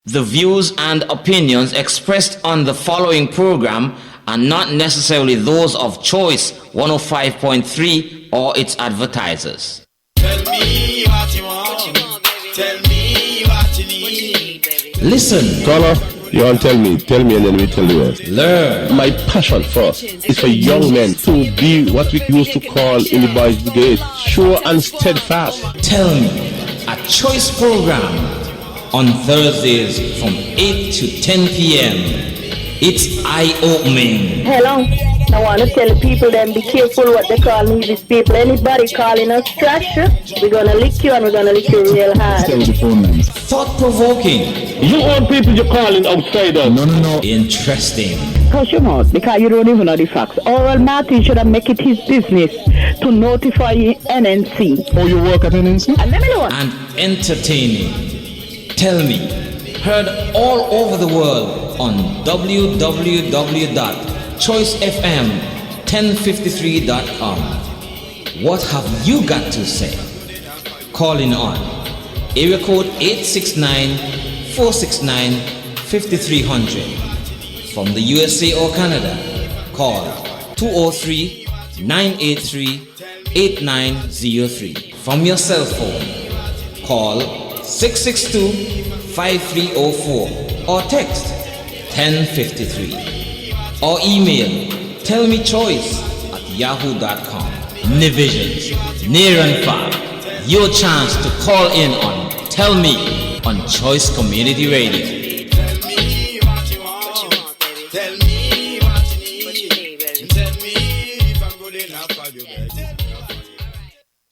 The views and opinions expressed on the following program are not necessarily those of Choice 105.3 or its advertisers. Tell me what you want. Tell me what you need. Listen. Caller, you all tell me, and then we tell the rest. Learn. My passion first is for young men to be what we used to call in the boys' brigade, sure and steadfast. Tell me, a Choice program on Thursdays from 8 to 10 p.m. It's eye-opening. Hello. I want to tell the people then be careful what they call me, these people. Anybody calling us trash, we're going to lick you and we're going to lick you real hard. Stay with the phone lines. Thought-provoking. You old people you're calling outsiders. No. Interesting. Hush your mouth, because you don't even know the facts. Oral Martin should have make it his business to notify NNC. Oh, you work at NNC? And let me know. And entertaining. Tell me, heard all over the world on www.choicefm1053.com. What have you got to say? Calling on area code 869-469-5300. From the USA or Canada, call 203-983-8903. From your cell phone, call 662-5304 or text 1053 or email tellmechoice@yahoo.com. Nivisions, near and far, your chance to call in on Tell Me on Choice Community Radio. Tell me what you want. Tell me what you need. Tell me if I'm good enough for you, baby.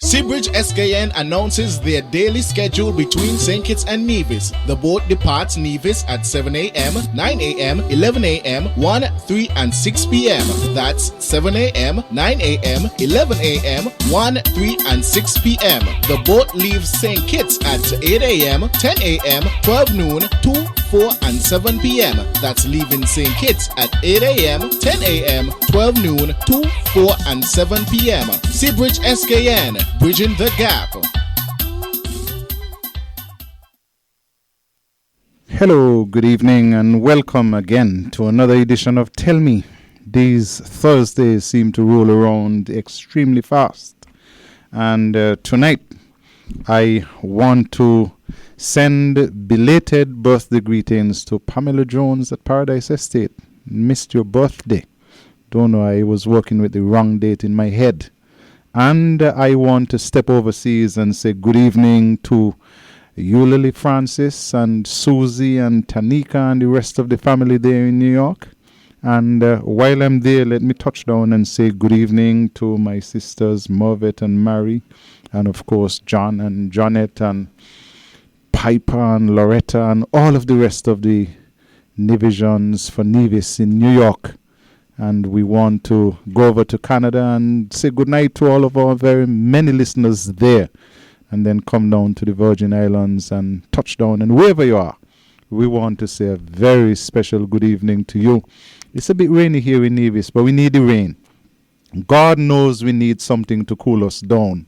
Seabridge SKN announces their daily schedule between St. Kitts and Nevis. The boat departs Nevis at 7 a.m., 9 a.m., 11 a.m., 1, 3, and 6 p.m. That's 7 a.m., 9 a.m., 11 a.m., 1, 3, and 6 p.m. The boat leaves St. Kitts at 8 a.m., 10 a.m., 12 noon, 2, 4, and 7 p.m. That's leaving St. Kitts at 8 a.m., 10 a.m., 12 noon, 2, 4, and 7 p.m. Seabridge SKN, bridging the gap. Hello, good evening, and welcome again to another edition of Tell Me. These Thursdays seem to roll around extremely fast. And tonight, I want to send belated birthday greetings to Pamela Jones at Paradise Estate. Missed your birthday. Don't know, I was working with the wrong date in my head. And I want to step overseas and say good evening to Eulalie Francis and Susie and Tanika and the rest of the family there in New York. And while I'm there, let me touch down and say good evening to my sisters Mervet and Mary, and of course John and Jonette and Piper and Loretta and all of the rest of the Nivisions for Nevis in New York. And we want to go over to Canada and say good night to all of our very many listeners there. And then come down to the Virgin Islands and touch down. And wherever you are, we want to say a very special good evening to you. It's a bit rainy here in Nevis, but we need the rain. God knows we need something to cool us down.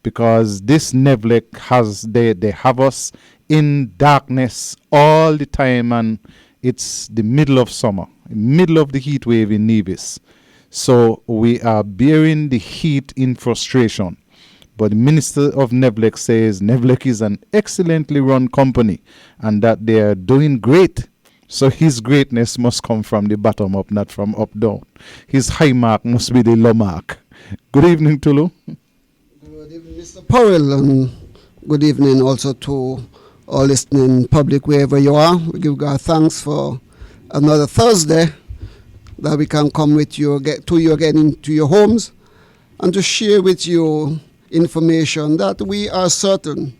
Because this Nevlek they have us in darkness all the time, and it's the middle of summer, middle of the heat wave in Nevis. So we are bearing the heat in frustration. But the Minister of Nevlek says Nevlek is an excellently run company and that they are doing great. So his greatness must come from the bottom up, not from up down. His high mark must be the low mark. Good evening, Tulu. Good evening, Mr. Powell, and good evening also to all listening public wherever you are. We give God thanks for another Thursday that we can come with you, get to you again into your homes and to share with you information that we are certain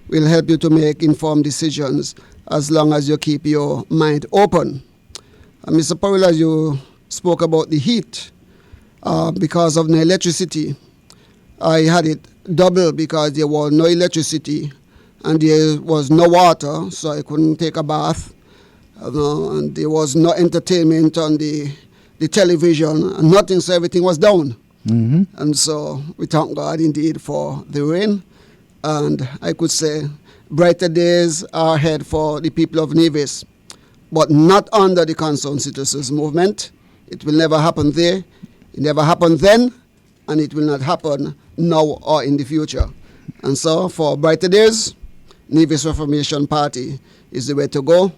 will help you to make informed decisions as long as you keep your mind open. And Mr. Powell, as you spoke about the heat, because of the electricity, I had it double because there was no electricity and there was no water, so I couldn't take a bath. And there was no entertainment on the television, and nothing, so everything was down. And so we thank God indeed for the rain. And I could say brighter days are ahead for the people of Nevis, but not under the Concerned Citizens Movement. It will never happen there. It never happened then, and it will not happen now or in the future. And so, for brighter days, Nevis Reformation Party is the way to go.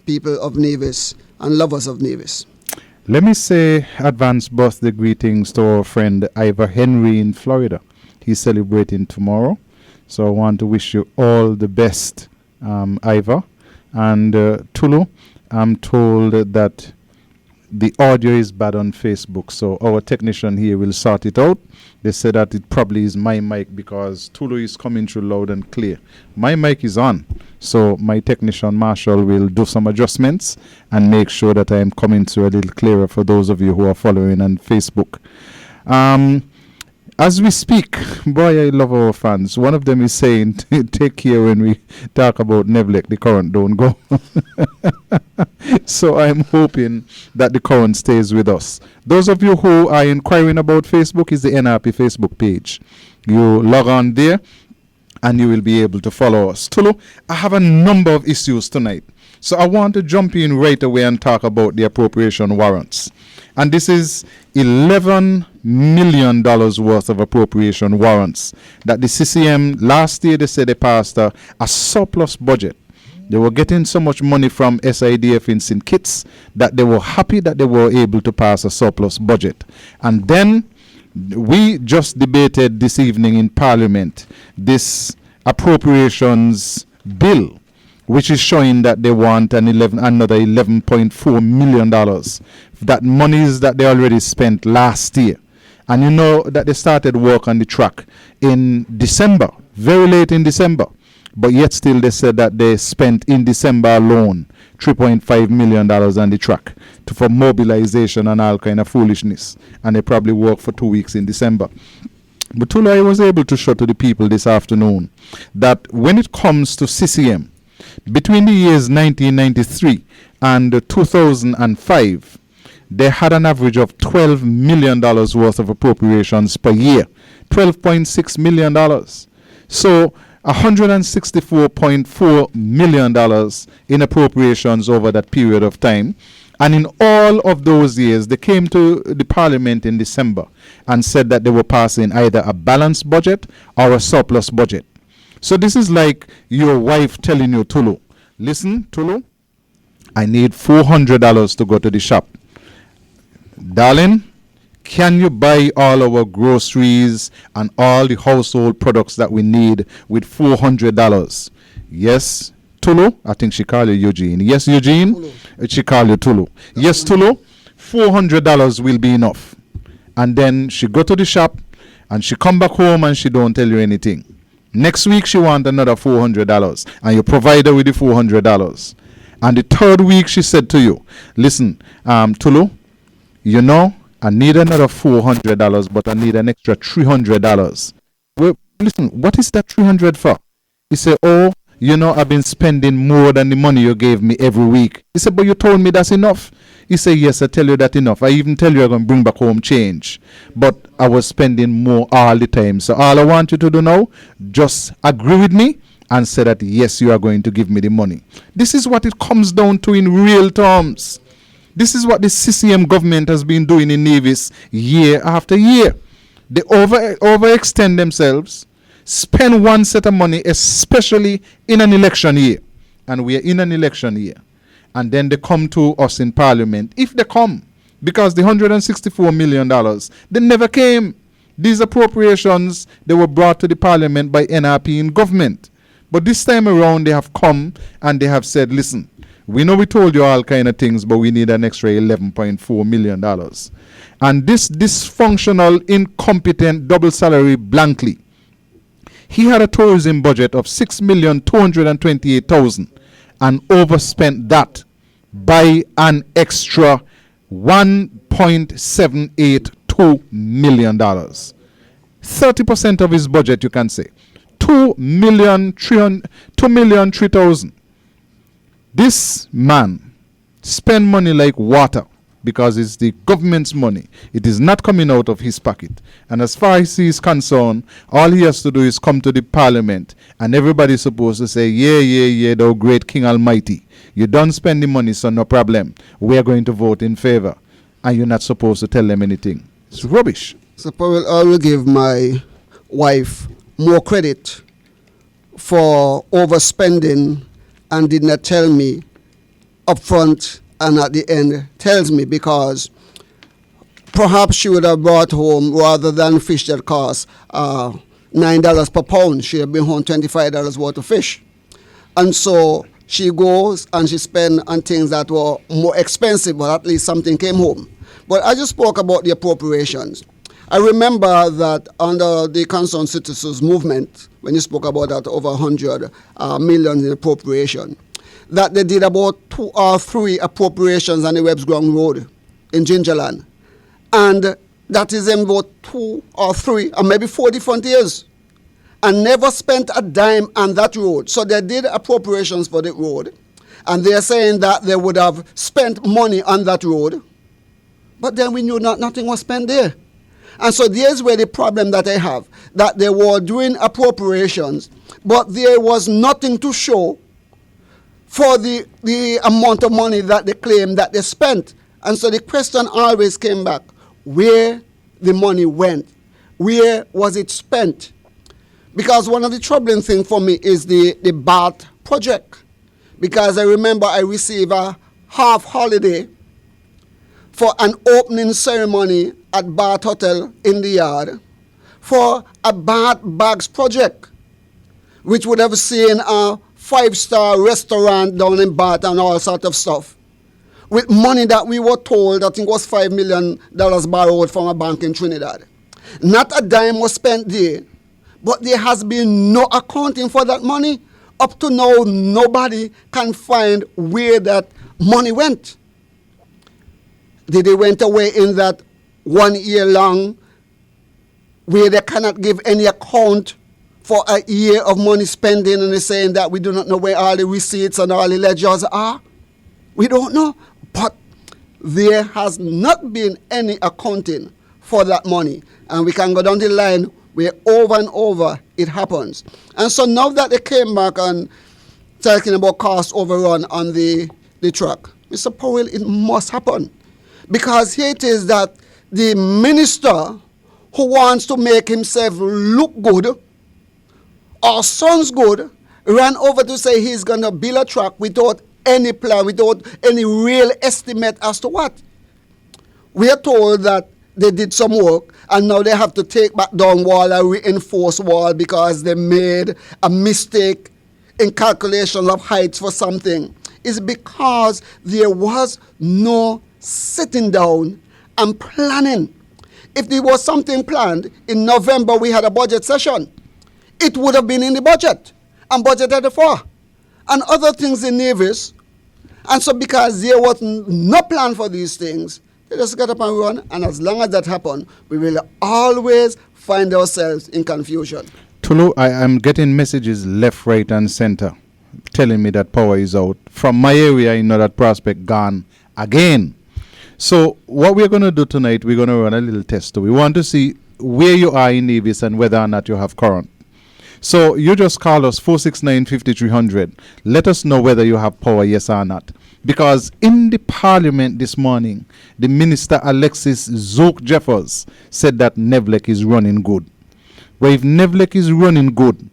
People of Nevis and lovers of Nevis. Let me say advance birthday greetings to our friend Ivor Henry in Florida. He's celebrating tomorrow. So I want to wish you all the best, Ivor. And Tulu, I'm told that the audio is bad on Facebook, so our technician here will sort it out. They said that it probably is my mic because Tulu is coming through loud and clear. My mic is on, so my technician Marshall will do some adjustments and make sure that I am coming through a little clearer for those of you who are following on Facebook. As we speak, boy, I love our fans. One of them is saying, take care when we talk about Nevlec, the current don't go. So I'm hoping that the current stays with us. Those of you who are inquiring about Facebook, is the NRP Facebook page. You log on there and you will be able to follow us. Tulu, I have a number of issues tonight. So I want to jump in right away and talk about the appropriation warrants. And this is $11 million worth of appropriation warrants that the CCM, last year they said they passed a surplus budget. They were getting so much money from SIDF in St. Kitts that they were happy that they were able to pass a surplus budget. And then we just debated this evening in Parliament this appropriations bill, which is showing that they want another $11.4 million. That monies that they already spent last year. And you know that they started work on the track in December, very late in December. But yet still they said that they spent in December alone $3.5 million on the track for mobilization and all kind of foolishness. And they probably worked for 2 weeks in December. But Tula, I was able to show to the people this afternoon that when it comes to CCM, between the years 1993 and 2005, they had an average of $12 million worth of appropriations per year. $12.6 million. So $164.4 million in appropriations over that period of time. And in all of those years, they came to the Parliament in December and said that they were passing either a balanced budget or a surplus budget. So this is like your wife telling you, Tulu, listen, Tulu, I need $400 to go to the shop. Darling, can you buy all our groceries and all the household products that we need with $400? Yes, Tulu. I think she called you Eugene. Yes, Eugene. Tulu. She called you Tulu. Yes, Tulu. $400 will be enough. And then she go to the shop and she come back home and she don't tell you anything. Next week she want another $400 and you provide her with the $400. And the third week she said to you, listen, Tulu, you know, I need another $400, but I need an extra $300. Well, listen, what is that $300 for? He said, oh, you know, I've been spending more than the money you gave me every week. He said, but you told me that's enough. He said, yes, I tell you that enough. I even tell you I'm going to bring back home change. But I was spending more all the time. So all I want you to do now, just agree with me and say that, yes, you are going to give me the money. This is what it comes down to in real terms. This is what the CCM government has been doing in Nevis year after year. They overextend themselves, spend one set of money, especially in an election year. And we are in an election year. And then they come to us in Parliament. If they come, because the $164 million, they never came. These appropriations, they were brought to the Parliament by NRP in government. But this time around, they have come and they have said, listen, we know we told you all kind of things, but we need an extra $11.4 million. And this dysfunctional, incompetent, double salary blankly, he had a tourism budget of $6,228,000 and overspent that by an extra $1.782 million. 30% of his budget, you can say. $2,003,000. This man spent money like water because it's the government's money. It is not coming out of his pocket. And as far as he is concerned, all he has to do is come to the parliament, and everybody's supposed to say, yeah, thou great King Almighty. You don't spend the money, so no problem. We are going to vote in favor. And you're not supposed to tell them anything. It's rubbish. So I will give my wife more credit for overspending and did not tell me up front and at the end tells me, because perhaps she would have brought home, rather than fish that cost $9 per pound, she had been home $25 worth of fish. And so she goes and she spends on things that were more expensive, but at least something came home. But I just spoke about the appropriations. I remember that under the Concerned Citizens Movement, when you spoke about that over 100 million in appropriation, that they did about 2 or 3 appropriations on the Webb's Ground Road in Gingerland. And that is in about 2 or 3 or maybe 4 different years, and never spent a dime on that road. So they did appropriations for the road, and they're saying that they would have spent money on that road, but then we knew nothing was spent there. And so there's where the problem that I have, that they were doing appropriations, but there was nothing to show for the amount of money that they claimed that they spent. And so the question always came back, where the money went, where was it spent? Because one of the troubling things for me is the BART project. Because I remember I received a half holiday for an opening ceremony at BART Hotel in the Yard for a BART Bags project, which would have seen a 5-star restaurant down in BART and all sort of stuff, with money that we were told, I think was $5 million borrowed from a bank in Trinidad. Not a dime was spent there, but there has been no accounting for that money. Up to now, nobody can find where that money went. Did it went away in that 1 year long where they cannot give any account for a year of money spending, and they're saying that we do not know where all the receipts and all the ledgers are? We don't know. But there has not been any accounting for that money. And we can go down the line where over and over it happens. And so now that they came back and talking about cost overrun on the truck, Mr. Powell, it must happen. Because here it is that the minister who wants to make himself look good or sounds good ran over to say he's going to build a truck without any plan, without any real estimate as to what. We are told that they did some work and now they have to take back down wall and reinforce wall because they made a mistake in calculation of heights for something. It's because there was no sitting down and planning. If there was something planned, in November we had a budget session. It would have been in the budget and budgeted for. And other things in Nevis. And so because there was no plan for these things, they just got up and run. And as long as that happened, we will always find ourselves in confusion. Tulu, I am getting messages left, right, and center telling me that power is out. From my area, I know that Prospect gone again. So what we're going to do tonight, we're going to run a little test. We want to see where you are in Nevis and whether or not you have current. So you just call us 469-5300. Let us know whether you have power, yes or not. Because in the parliament this morning, the minister Alexis Zook Jeffers said that Nevlec is running good. Well, if Nevlec is running good,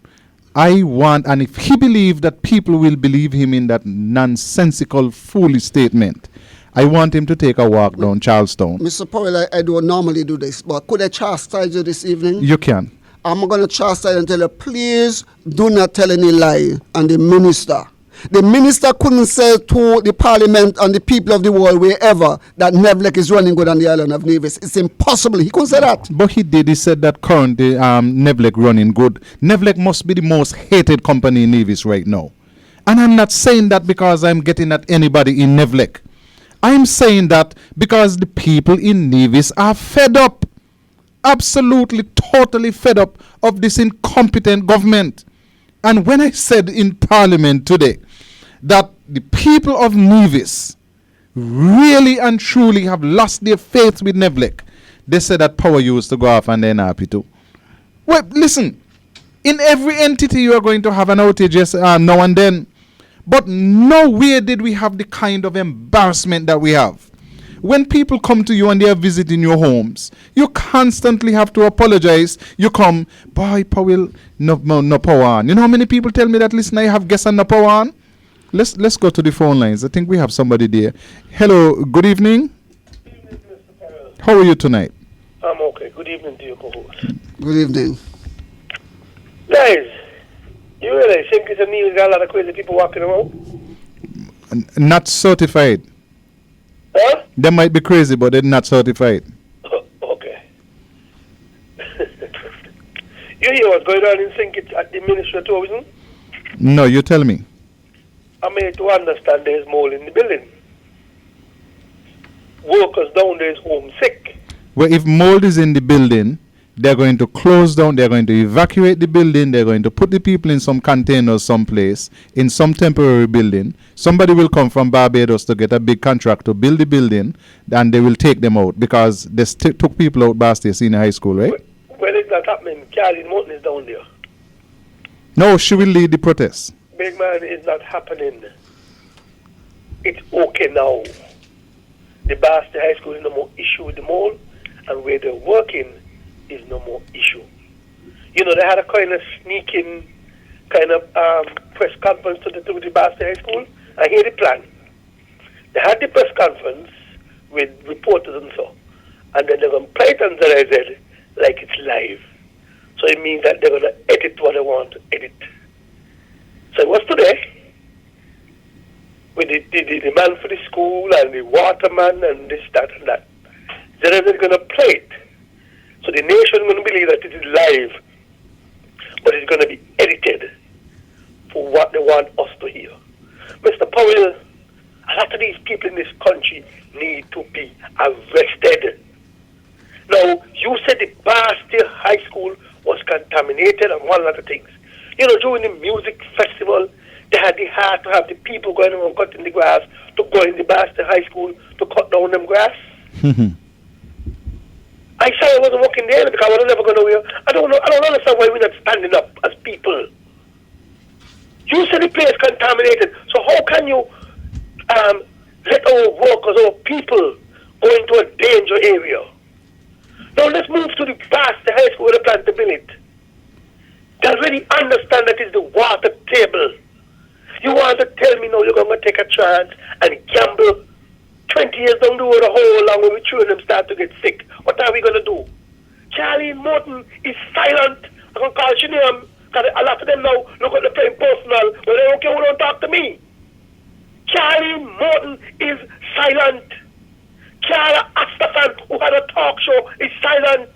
I want, and if he believes that people will believe him in that nonsensical, foolish statement, I want him to take a walk down Charlestown. Mr. Powell, I don't normally do this, but could I chastise you this evening? You can. I'm going to chastise and tell you, please do not tell any lie on the minister. The minister couldn't say to the parliament and the people of the world, wherever, that Nevlec is running good on the island of Nevis. It's impossible. He couldn't say that. But he did. He said that currently Nevlec running good. Nevlec must be the most hated company in Nevis right now. And I'm not saying that because I'm getting at anybody in Nevlec. I'm saying that because the people in Nevis are fed up. Absolutely, totally fed up of this incompetent government. And when I said in Parliament today that the people of Nevis really and truly have lost their faith with Nevlec, they say that power used to go off and they're not happy too. Well, listen, in every entity you are going to have an outage now and then. But nowhere did we have the kind of embarrassment that we have. When people come to you and they are visiting your homes, you constantly have to apologize. You come, boy, Powell, no power on. You know how many people tell me that, listen, I have guests and no power on? Let's go to the phone lines. I think we have somebody there. Hello, good evening. Good evening, Mr. Powell. How are you tonight? I'm okay. Good evening to your co-host. Good evening. Guys, you realize St. Kitts and Nevis got a lot of crazy people walking around? Not certified. Huh? They might be crazy, but they're not certified. Okay. You hear what's going on in St. Kitts at the Ministry of Tourism? No, you tell me. I made to understand there's mold in the building. Workers down there is homesick. Well, if mold is in the building, they're going to close down, they're going to evacuate the building, they're going to put the people in some containers someplace, in some temporary building. Somebody will come from Barbados to get a big contract to build the building, and they will take them out because they took people out Bar State Senior High School, right? Well, it's not happening. Charlie Mountain is down there. No, she will lead the protest. Big man, it's not happening. It's okay now. The Bar State High School is no more issue with the mall, and where they're working is no more issue. You know, they had a kind of sneaking kind of press conference to the Bar State High School. I hear the plan. They had the press conference with reporters and so, and then they're going to play it on ZIZ like it's live. So it means that they're going to edit what they want to edit. So it was today with the man for the school and the waterman and this, that, and that. ZIZ is going to play it. So the nation is going to believe that it is live, but it's going to be edited for what they want us to hear. Mr. Powell, a lot of these people in this country need to be arrested. Now, you said the Bar State High School was contaminated and one lot of things. You know, during the music festival, they had the heart to have the people going around cutting the grass to go in the Bar State High School to cut down them grass. I said I wasn't working there because I was never going to wear. I don't understand why we're not standing up as people. You said the place contaminated, so how can you let our workers, our people, go into a danger area? Now let's move to the Bar State High School where they plan to build it. They already understand that it's the water table. You want to tell me now you're going to take a chance and gamble 20 years down the road, a whole long when we children start to get sick. What are we going to do? Charlie Morton is silent. I'm going to call your name because a lot of them now look at the playing personal, but they don't care who don't talk to me. Charlie Morton is silent. Charles Astafan, who had a talk show, is silent.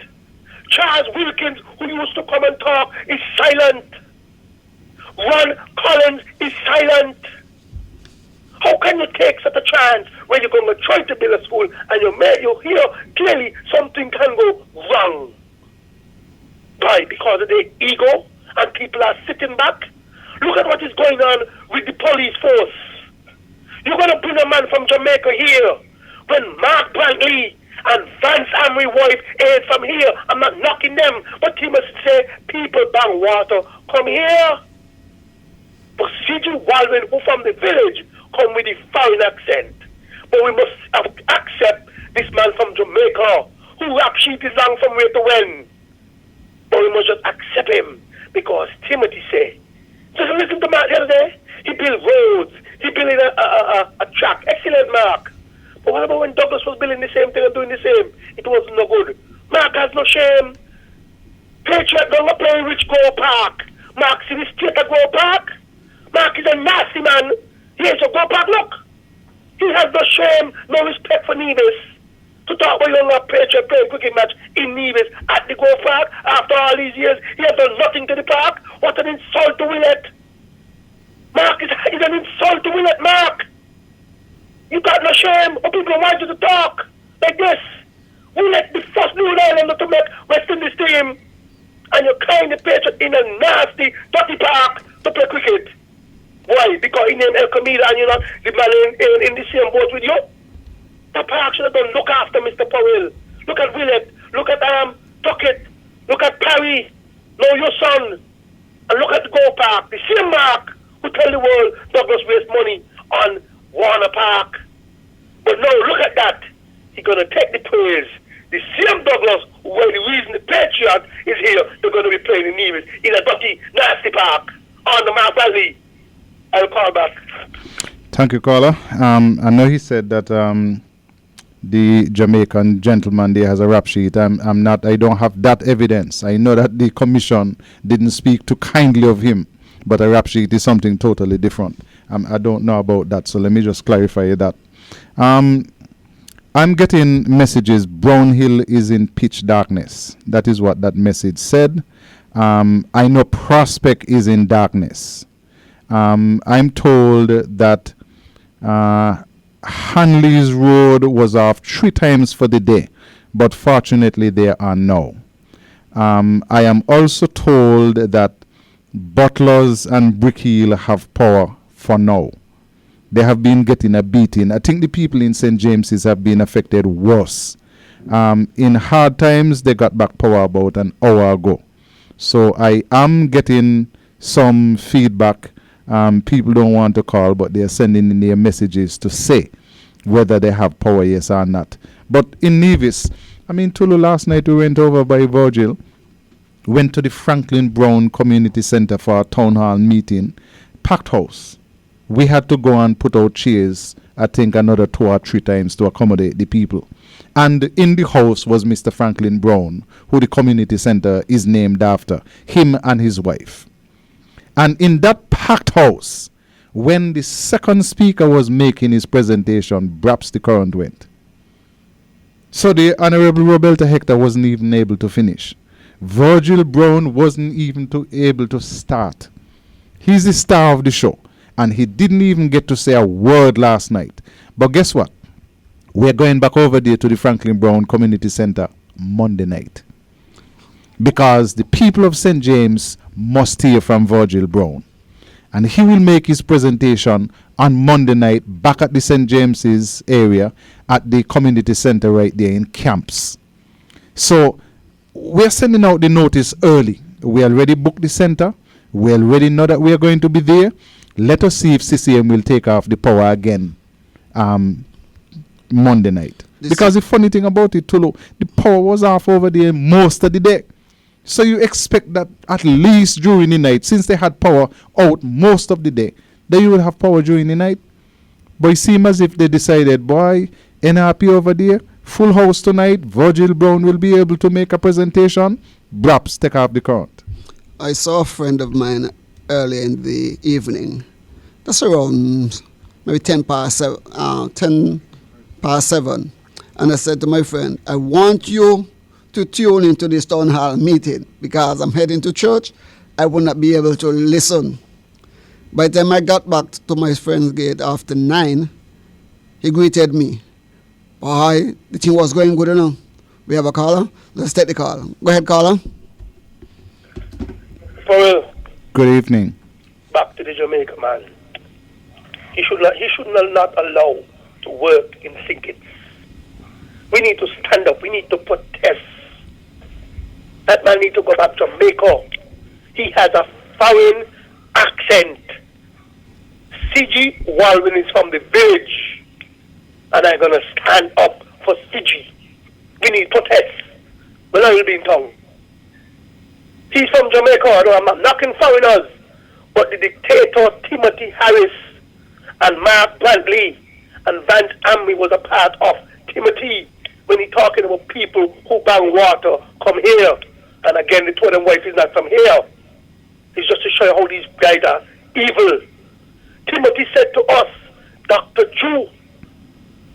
Charles Wilkins, who used to come and talk, is silent. Ron Collins is silent. How can you take such a chance when you're going to try to build a school and you hear clearly something can go wrong? Why? Because of their ego and people are sitting back? Look at what is going on with the police force. You're going to bring a man from Jamaica here when Mark Brantley and Vance Amory wife ain't from here. I'm not knocking them, but he must say, people bang water, come here. But C.G. Waldron, who from the village, come with a foreign accent. But we must accept this man from Jamaica, who rap sheet is long from where to when. But we must just accept him, because Timothy say, just listen to Mark the other day, he built roads, he built a track, excellent Mark. But what about when Douglas was building the same thing and doing the same? It was no good. Mark has no shame. Patriot don't play Rich Grove Park. Mark see the state at Grove Park. Mark is a nasty man. Yes, so Grove Park, look. He has no shame, no respect for Nevis. To talk about young Patriot playing cricket match in Nevis at the Grove Park after all these years, he has done nothing to the park. What an insult to Willett. Mark is an insult to Willett, Mark. You got no shame, or people want you to talk like this. Willett, the first New Islander to make West Indies team, and you're kind of Patriot in a nasty, dirty park to play cricket. Why? Because he named El Camila and you're not the man in the same boat with you? The park should have done look after Mr. Powell. Look at Willett. Look at Tuckett. Look at Parry. Know your son. And look at the Go Park. The same Mark who tell the world Douglas waste money on Warner Park. But no, look at that. He's going to take the praise. The same Douglas, where the reason the Patriot is here, they're going to be playing in Nevis in a dirty, nasty park on the Mount Valley. I'll call back. Thank you, caller. I know he said that the Jamaican gentleman there has a rap sheet. I don't have that evidence. I know that the commission didn't speak too kindly of him, but a rap sheet is something totally different. I don't know about that, so let me just clarify that. I'm getting messages. Brown Hill is in pitch darkness. That is what that message said. I know Prospect is in darkness. I'm told that Hanley's Road was off 3 times for the day, but fortunately there are now. I am also told that Butlers and Brick Hill have power for now. They have been getting a beating. I think the people in St. James's have been affected worse. In hard times, they got back power about an hour ago. So I am getting some feedback. People don't want to call, but they are sending in their messages to say whether they have power, yes or not. But in Nevis, Tulu, last night we went over by Virgil, went to the Franklin Brown Community Center for a town hall meeting, packed house. We had to go and put out chairs, I think another 2 or 3 times to accommodate the people. And in the house was Mr. Franklin Brown, who the community center is named after, him and his wife. And in that packed house, when the second speaker was making his presentation, perhaps the current went. So the Honorable Roberta Hector wasn't even able to finish. Virgil Brown wasn't even able to start. He's the star of the show. And he didn't even get to say a word last night. But guess what? We're going back over there to the Franklin Brown Community Center Monday night. Because the people of St. James must hear from Virgil Brown. And he will make his presentation on Monday night back at the St. James's area at the community center right there in Camps. So we're sending out the notice early. We already booked the center. We already know that we are going to be there. Let us see if CCM will take off the power again Monday night. Because the funny thing about it, Tulu, the power was off over there most of the day. So you expect that at least during the night, since they had power out most of the day, that you will have power during the night. But it seems as if they decided, boy, NRP over there, full house tonight, Virgil Brown will be able to make a presentation, perhaps take off the current. I saw a friend of mine early in the evening. That's around maybe 10 past 7. And I said to my friend, I want you to tune into this town hall meeting because I'm heading to church. I will not be able to listen. By the time I got back to my friend's gate after 9, he greeted me. Boy, the thing was going good enough. We have a caller. Let's take the call. Go ahead, caller. Powell. Good evening. Back to the Jamaica man. He should not allow to work in thinkets. We need to stand up. We need to protest. That man needs to go back to Jamaica. He has a foreign accent. CG Walwyn is from the village. And I'm going to stand up for CG. We need protest. When I will be in town. He's from Jamaica. I'm not knocking foreigners. But the dictator Timothy Harris and Mark Bradley and Vance Amby was a part of Timothy when he's talking about people who bang water, come here. And again, the twin wife is not from here. It's just to show you how these guys are evil. Timothy said to us, Dr. Jew,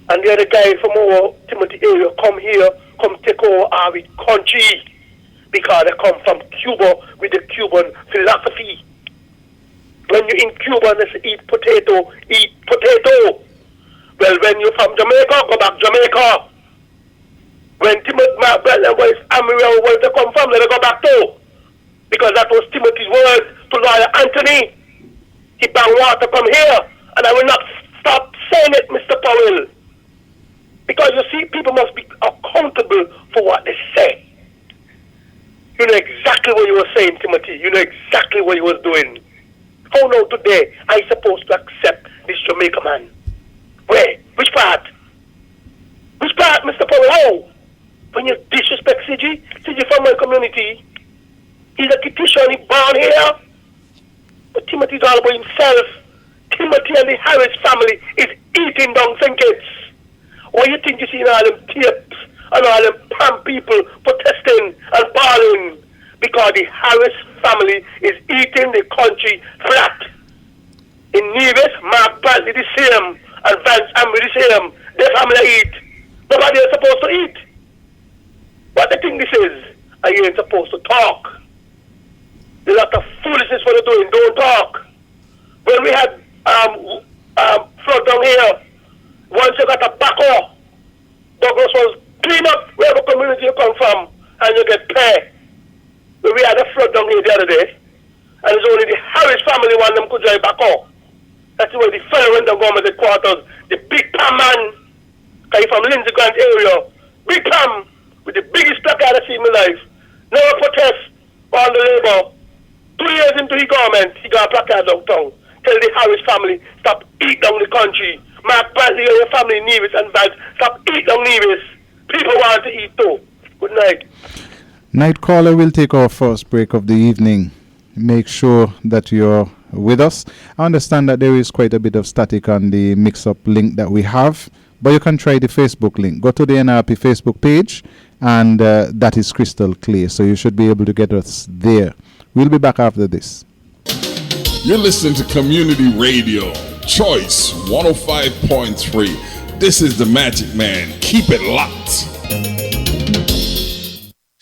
and the other guy from our Timothy area, come here, come take over our country. Because they come from Cuba with the Cuban philosophy. When you're in Cuba, they say eat potato, eat potato. Well, when you're from Jamaica, go back Jamaica. When Timothy, my brother, where they come from, let them go back too. Because that was Timothy's word to Lawyer Anthony. He bang water from here. And I will not stop saying it, Mr. Powell. Because exactly what you were saying, Timothy. You know exactly what you was doing. How now today I supposed to accept this Jamaica man? Where? Which part? Which part, Mr. Powell? How? When you disrespect CG from my community, he's a Kitishan, he born here. But Timothy's all about himself. Timothy and the Harris family is eating down St. Kitts. Why you think you see all them tapes and all them PAM people protesting and bawling? Because the Harris family is eating the country flat. In Nevis, Mark Bradley the same, and Vance Amry the same. Their family eat. Nobody is supposed to eat. What the thing this is, you ain't supposed to talk. There's a lot of foolishness for you doing. Don't talk. When we had flood down here, once you got a backhoe, Douglas was clean up wherever community you come from, and you get pay. When we had a flood down here the other day, and it's only the Harris family one them could drive backhoe. That's where the fellow went down government headquarters, the big Pam man, because from Lindsay Grant area, big Pam, with the biggest placard I've seen in my life. Never protest on the labor. 2 years into the government, he got a placard downtown. Tell the Harris family, stop eat down the country. Mark Bradley and your family in Nevis and Vance, stop eat down Nevis. People want to eat too. Good night. Night caller will take our first break of the evening. Make sure that you're with us. I understand that there is quite a bit of static on the mix-up link that we have, but you can try the Facebook link. Go to the NRP Facebook page, and that is crystal clear, so you should be able to get us there. We'll be back after this. You're listening to Community Radio, Choice 105.3. This is the Magic Man. Keep it locked.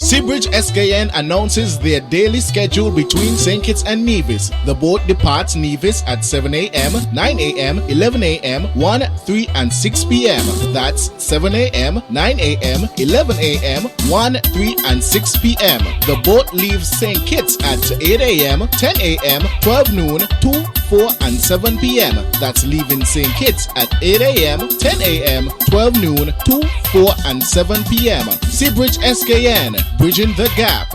Seabridge SKN announces their daily schedule between St. Kitts and Nevis. The boat departs Nevis at 7 a.m., 9 a.m., 11 a.m., 1, 3, and 6 p.m. That's 7 a.m., 9 a.m., 11 a.m., 1, 3, and 6 p.m. The boat leaves St. Kitts at 8 a.m., 10 a.m., 12 noon, 2, 4, and 7 p.m. That's leaving St. Kitts at 8 a.m., 10 a.m., 12 noon, 2, 4, and 7 p.m. Seabridge SKN, bridging the gap.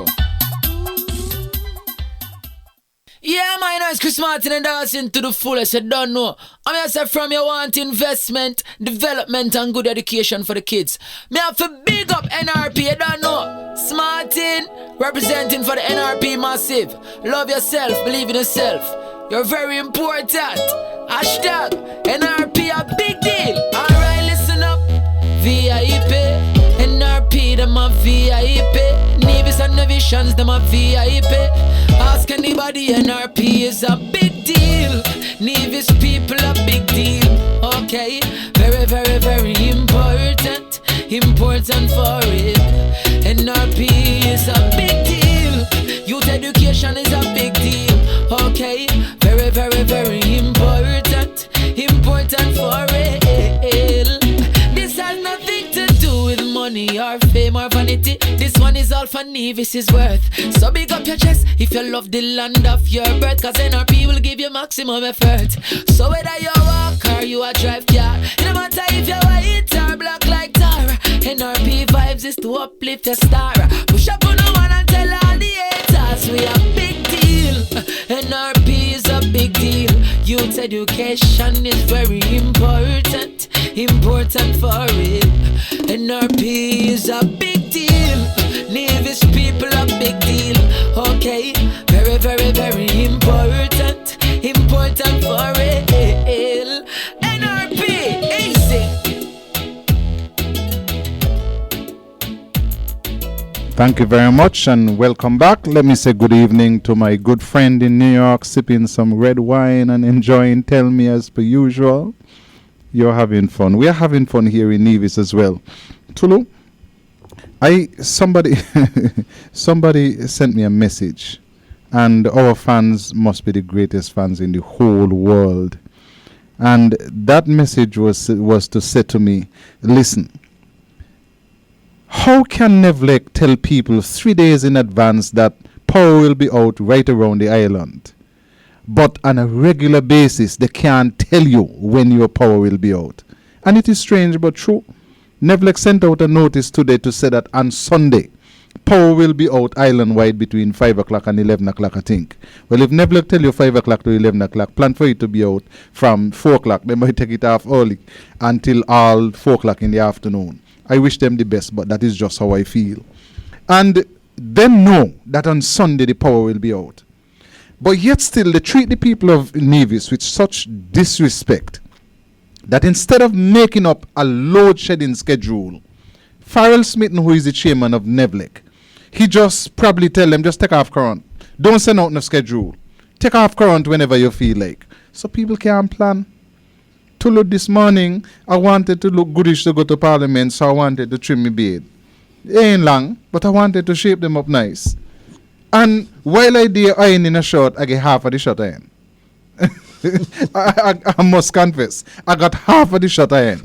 Yeah, my name is Chris Martin and dancing to the fullest. You don't know. I'm here to say from you want investment, development, and good education for the kids. Me have to big up NRP. You don't know. Smartin, representing for the NRP massive. Love yourself, believe in yourself. You're very important. Hashtag NRP a big deal. Alright, listen up. VIP, NRP, them a VIP. Nevis and Nevisions, them a VIP. Ask anybody, NRP is a big deal. Nevis people a big deal. Okay, very, very, very important. Important for it. NRP is a big deal. Youth education is a big deal. Okay, very, very, very important. Important for it. This has nothing to do with money or fame or vanity. This one is all for Nevis' worth. So big up your chest if you love the land of your birth, cause NRP will give you maximum effort. So whether you walk or you a drive car, no matter if you're white or black like tar, NRP vibes is to uplift your star. Push up on the one and tell all the haters we a big deal. NRP is a big deal. Youth education is very important. Important for it. NRP is a big deal. Nevis people a big deal. Okay, very, very, very important. Important for it. NRP, easy. Thank you very much and welcome back. Let me say good evening to my good friend in New York, sipping some red wine and enjoying Tell Me as per usual. You're having fun. We are having fun here in Nevis as well. Tulu, somebody sent me a message, and our fans must be the greatest fans in the whole world. And that message was to say to me, listen, how can Nevlec tell people 3 days in advance that power will be out right around the island, but on a regular basis they can't tell you when your power will be out? And it is strange but true. Nevlec sent out a notice today to say that on Sunday power will be out island-wide between 5 o'clock and 11 o'clock, I think. Well, if Nebula tell you 5 o'clock to 11 o'clock, plan for it to be out from 4 o'clock. They might take it off early until all 4 o'clock in the afternoon. I wish them the best, but that is just how I feel. And then know that on Sunday the power will be out. But yet still, they treat the people of Nevis with such disrespect that instead of making up a load shedding schedule, Farrell Smitten, who is the chairman of NEVLEC, he just probably tell them, just take off current. Don't send out no schedule. Take off current whenever you feel like. So people can plan. Tulu this morning, I wanted to look goodish to go to Parliament, so I wanted to trim my beard. It ain't long, but I wanted to shape them up nice. And while I did iron in a shirt, I get half of the shirt iron. I must confess, I got half of the shirt iron.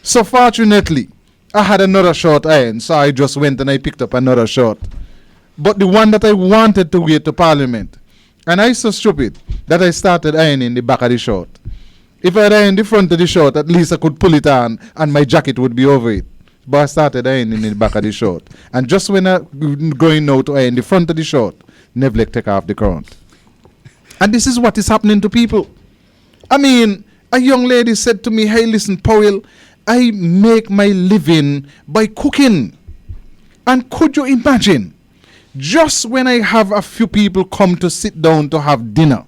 So fortunately, I had another short iron, so I just went and I picked up another short. But the one that I wanted to wear to Parliament, and I so stupid that I started ironing the back of the short. If I had ironed the front of the short, at least I could pull it on and my jacket would be over it. But I started ironing in the back of the short. And just when I'm going now to iron the front of the short, Nevlek take off the current. And this is what is happening to people. I mean, a young lady said to me, hey, listen, Powell, I make my living by cooking. And could you imagine, just when I have a few people come to sit down to have dinner,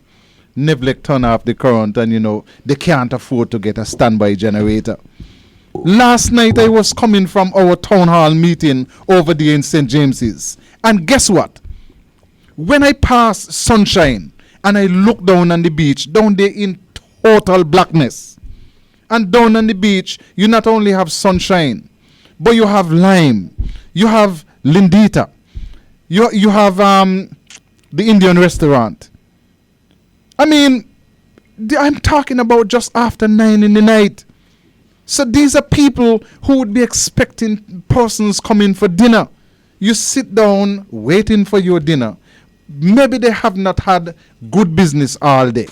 Nevlek turn off the current and, you know, they can't afford to get a standby generator. Last night I was coming from our town hall meeting over there in St. James's. And guess what? When I pass Sunshine and I look down on the beach, down there in total blackness. And down on the beach, you not only have Sunshine, but you have Lime, you have Lindita, you have the Indian restaurant. I mean, I'm talking about just after 9 in the night. So these are people who would be expecting persons coming for dinner. You sit down waiting for your dinner. Maybe they have not had good business all day.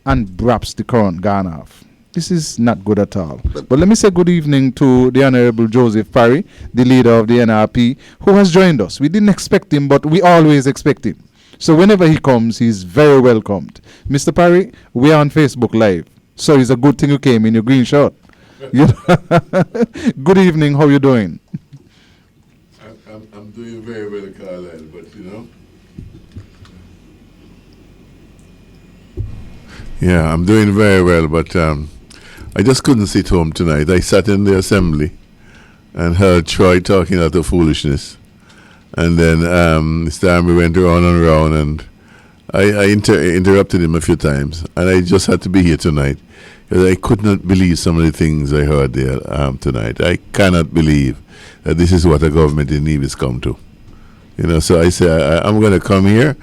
And perhaps the current gone off. This is not good at all. But let me say good evening to the Honorable Joseph Parry, the leader of the NRP, who has joined us. We didn't expect him, but we always expect him. So whenever he comes, he's very welcomed. Mr. Parry, we are on Facebook Live. So it's a good thing you came in your green shirt. Good evening, how you doing? I'm doing very well, Carlisle, but you know. Yeah, I'm doing very well, but I just couldn't sit home tonight. I sat in the assembly and heard Troy talking out of foolishness. And then Mr. Army went around and around, and I interrupted him a few times. And I just had to be here tonight. I could not believe some of the things I heard there tonight. I cannot believe that this is what a government in Nevis come to. You know, so I say I'm going to come here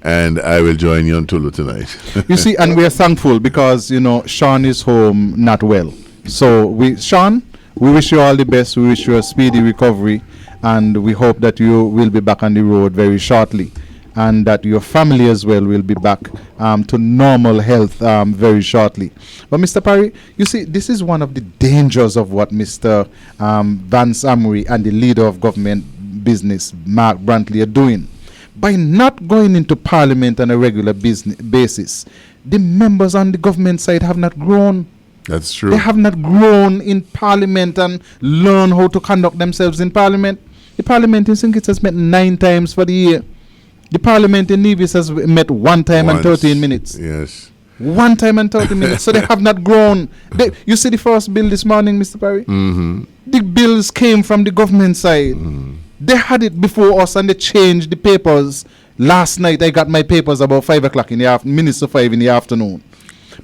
and I will join you on Tulu tonight. You see, and we're thankful because, you know, Sean is home not well. So, Sean, we wish you all the best. We wish you a speedy recovery. And we hope that you will be back on the road very shortly. And that your family as well will be back to normal health very shortly. But Mr. Parry, you see, this is one of the dangers of what Mr. Vance Amory and the leader of government business, Mark Brantley, are doing. By not going into Parliament on a regular basis, the members on the government side have not grown. That's true. They have not grown in Parliament and learn how to conduct themselves in Parliament. The Parliament in St. Kitts has met 9 times for the year. The Parliament in Nevis has met 1 time and 13 minutes. Yes. 1 time and 30 minutes. So they have not grown. You see the first bill this morning, Mr. Parry? Mm-hmm. The bills came from the government side. Mm-hmm. They had it before us and they changed the papers. Last night I got my papers about 5 o'clock in the afternoon, minutes to 5 in the afternoon.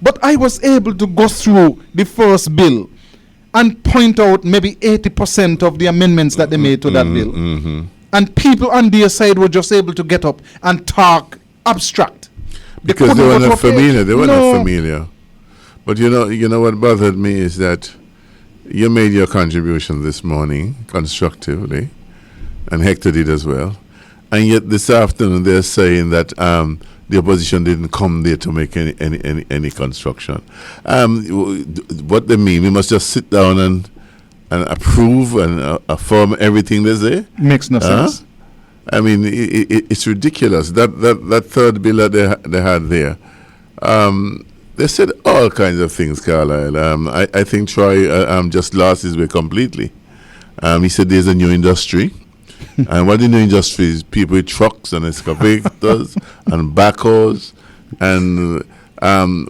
But I was able to go through the first bill and point out maybe 80% of the amendments that they made to that bill. Mm-hmm. And people on their side were just able to get up and talk abstract. Because they were not familiar. They were not familiar. But you know what bothered me is that you made your contribution this morning constructively, and Hector did as well. And yet this afternoon they're saying that the opposition didn't come there to make any construction. What they mean, we must just sit down approve and affirm everything they say? Makes no sense. I mean, it's ridiculous. That third bill that they had there, they said all kinds of things, Carlisle. I think Troy just lost his way completely. He said there's a new industry. And what the new industry is people with trucks and excavators and backhoes. And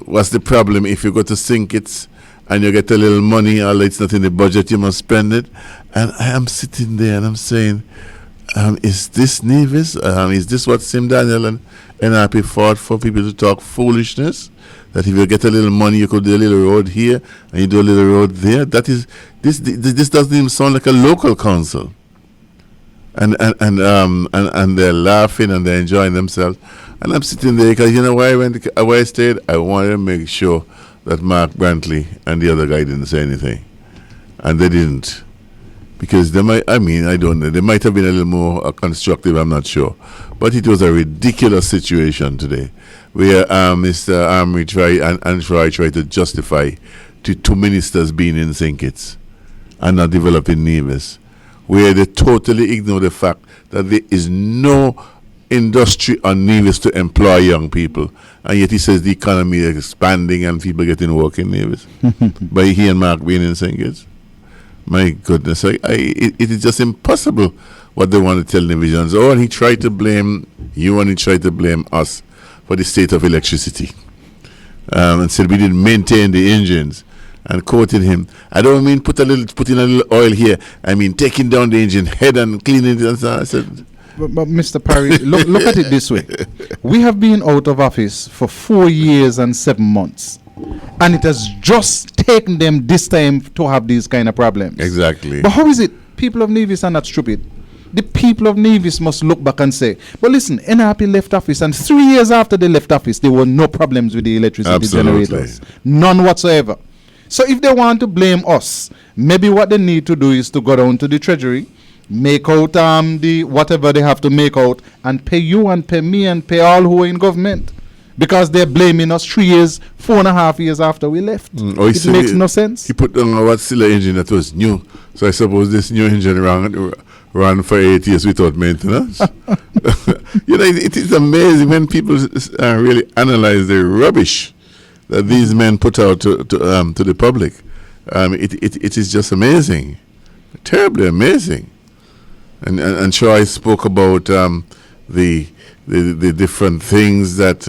what's the problem if you go to St. Kitts and you get a little money, or it's not in the budget, you must spend it? And I am sitting there and I'm saying, is this Nevis? Is this what Sim Daniel and NRP fought for, people to talk foolishness? That if you get a little money, you could do a little road here and you do a little road there. That is this doesn't even sound like a local council. And they're laughing and they're enjoying themselves. And I'm sitting there because you know why I stayed? I wanted to make sure that Mark Brantley and the other guy didn't say anything, and they didn't. Because they might, I don't know, they might have been a little more constructive, I'm not sure. But it was a ridiculous situation today where Mr. Armory tried to justify the two ministers being in St. Kitts and not developing Nevis, where they totally ignore the fact that there is no industry on Nevis to employ young people. And yet he says the economy is expanding and people getting work in Nevis by he and Mark being in St. Kitts. My goodness, it is just impossible what they want to tell Nivisians. Oh, and he tried to blame you and he tried to blame us for the state of electricity. And said we didn't maintain the engines. And quoted him, I don't mean putting a little oil here. I mean taking down the engine head and cleaning it. And so I said, but Mr. Parry, look at it this way. We have been out of office for 4 years and 7 months. And it has just taken them this time to have these kind of problems. Exactly. But how is it? People of Nevis are not stupid. The people of Nevis must look back and say, but listen, NRP left office, and 3 years after they left office, there were no problems with the electricity generators. None whatsoever. So if they want to blame us, maybe what they need to do is to go down to the treasury, make out the whatever they have to make out, and pay you and pay me and pay all who are in government. Because they're blaming us 3 years, 4.5 years after we left. It makes no sense. He put on a Watsila engine that was new. So I suppose this new engine ran for 8 years without maintenance. It is amazing when people really analyze the rubbish that these men put out to the public. It is just amazing. Terribly amazing. And Troy spoke about the different things that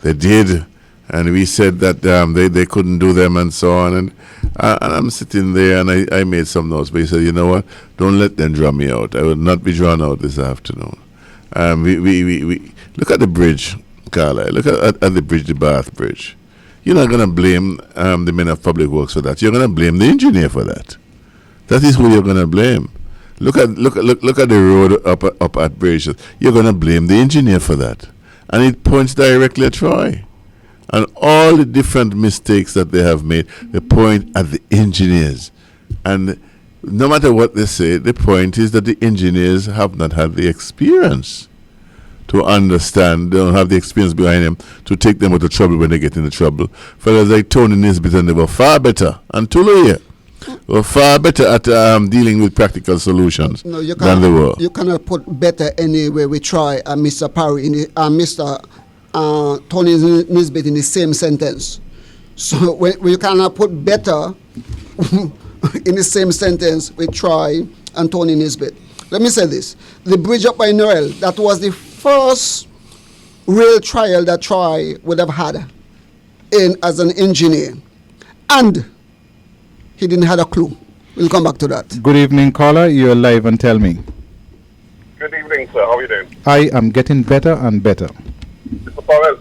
they did, and we said that they couldn't do them and so on. And I'm sitting there and I made some notes, but he said, you know what, don't let them draw me out. I will not be drawn out this afternoon. We look at the bridge, Carla. Look at the bridge, the Bath Bridge. You're not going to blame the men of public works for that. You're going to blame the engineer for that. That is who you're going to blame. Look at the road up at Bridge. You're going to blame the engineer for that. And it points directly at Troy. And all the different mistakes that they have made, they point at the engineers. And no matter what they say, the point is that the engineers have not had the experience to understand. They don't have the experience behind them to take them out of trouble when they get into trouble. Fellas like Tony Nisbet, and they were far better. And Tulu here were far better at dealing with practical solutions than they were. You cannot put better anywhere we try Mr. Parry Mr. Tony Nisbet in the same sentence. So we cannot put better in the same sentence we try and Tony Nisbet. Let me say this. The bridge up by Noel, that was the first real trial that Troy would have had as an engineer. And he didn't have a clue. We'll come back to that. Good evening, caller. You're live and tell me. Good evening, sir. How are you doing? I am getting better and better. Mr. Powell.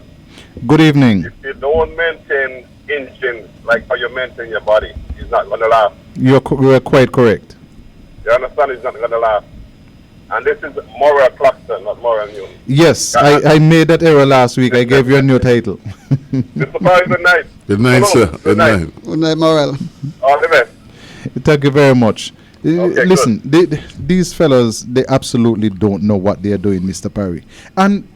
Good evening. If you don't maintain engine like how you maintain your body, it's not going to last. You're quite correct. You understand? It's not going to last. And this is Moral Claxton, not Moral New. Yes, I made that error last week. I gave you a new title. Mr. Powell, good night. Good night, Hello. sir. Good night. Good night, Moral. All the best. Thank you very much. Okay, listen, these fellows, they absolutely don't know what they are doing, Mr. Parry. And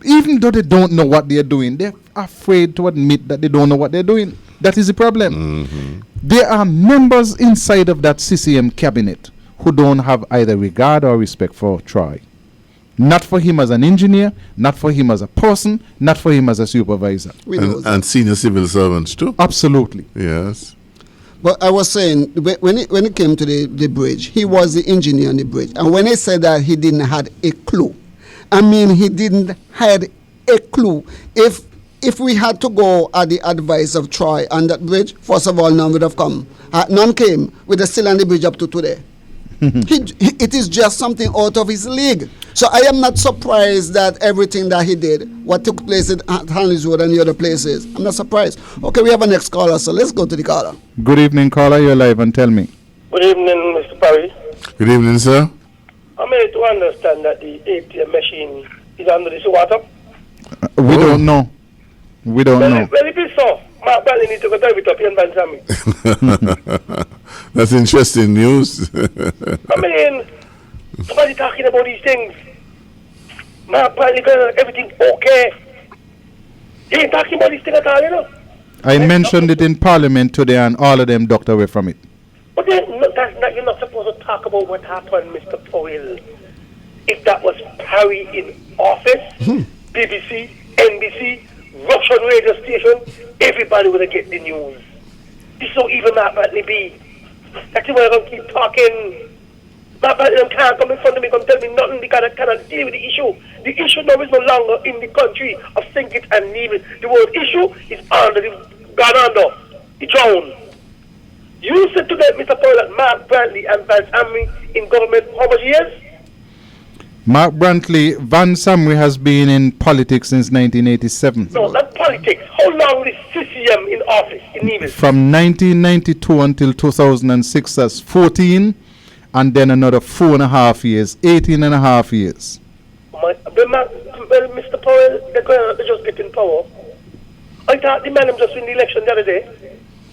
even though they don't know what they are doing, they're afraid to admit that they don't know what they're doing. That is the problem. There are members inside of that CCM cabinet who don't have either regard or respect for Troy. Not for him as an engineer, not for him as a person, not for him as a supervisor. And senior civil servants too. Absolutely. Yes. But I was saying, when it came to the bridge, he was the engineer on the bridge. And when he said that he didn't have a clue, I mean, he didn't have a clue. If we had to go at the advice of Troy on that bridge, first of all, none would have come. None came. We're still on the bridge up to today. It is just something out of his league. So I am not surprised that everything that he did, what took place at Hanley's Road and the other places, I'm not surprised. Okay, we have a next caller, so let's go to the caller. Good evening, caller. You're live and tell me. Good evening, Mr. Parry. Good evening, sir. I'm made to understand that the ATM machine is under the water. We don't know. We don't know. Well, if it's so, Mark Bradley needs to go drive it up here in Bansami. That's interesting news. I mean, somebody talking about these things. Mark Bradley got everything okay. He ain't talking about this thing at all, you know. I mentioned it in Parliament today and all of them ducked away from it. But then, you're not supposed to talk about what happened, Mr. Powell. If that was Parry in office, BBC, NBC, Russian radio station, everybody would have get the news. This is how even Mark Bradley be. That's why I'm going to keep talking. Mark Bradley can't come in front of me and tell me nothing because I cannot deal with the issue. The issue now is no longer in the country of St. Kitts and Nevis. The word issue is gone under the drown. You said today, Mr. Powell, that Mark Bradley and Van Sammy in government how much years? Mark Brantley, Van Samry has been in politics since 1987. No, not politics. How long is CCM in office in Nevis? From 1992 until 2006, that's 14, and then another 4.5 years, 18 and a half years. Mr. Powell, they're just getting power. I thought the man just win the election the other day.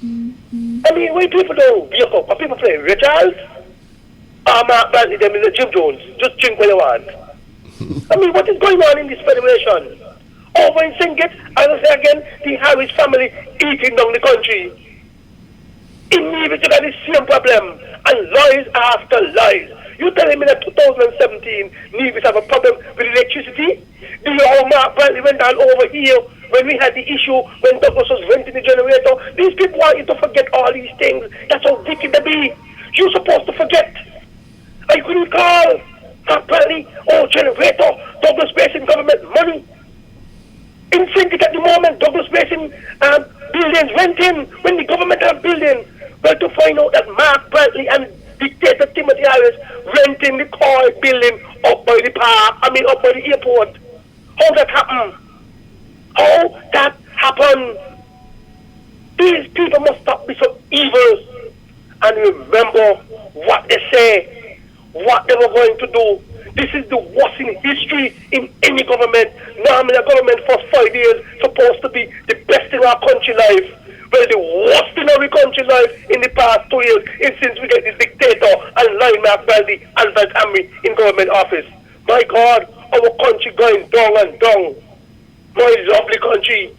I mean, when people don't wake up, and people play Richard, Mark Bradley, them is Jim Jones. Just drink what you want. I mean, what is going on in this federation? Over in St. Kitts, as I say again, the Harris family eating down the country. In Nevis, you got the same problem. And lies after lies. You telling me that 2017, Nevis have a problem with electricity? Do you know how Mark Bradley went down over here when we had the issue when Douglas was renting the generator? These people want you to forget all these things. That's how wicked they be. You're supposed to forget. I couldn't call Mark Bradley, generator, Douglas Basin government money. In St. Kitts at the moment, Douglas Basin buildings renting when the government have building. Well, to find out that Mark Bradley and Dictator Timothy Harris renting the car building up by the park, up by the airport. How that happen? How that happen? These people must stop being so evil and remember what they say, what they were going to do. This is the worst in history in any government. Normally a government for 5 years supposed to be the best in our country life. Well, the worst in our country life in the past 2 years is since we get this dictator and lying Mark Bradley and Van Amry in government office. My God, our country going down and down. My lovely country.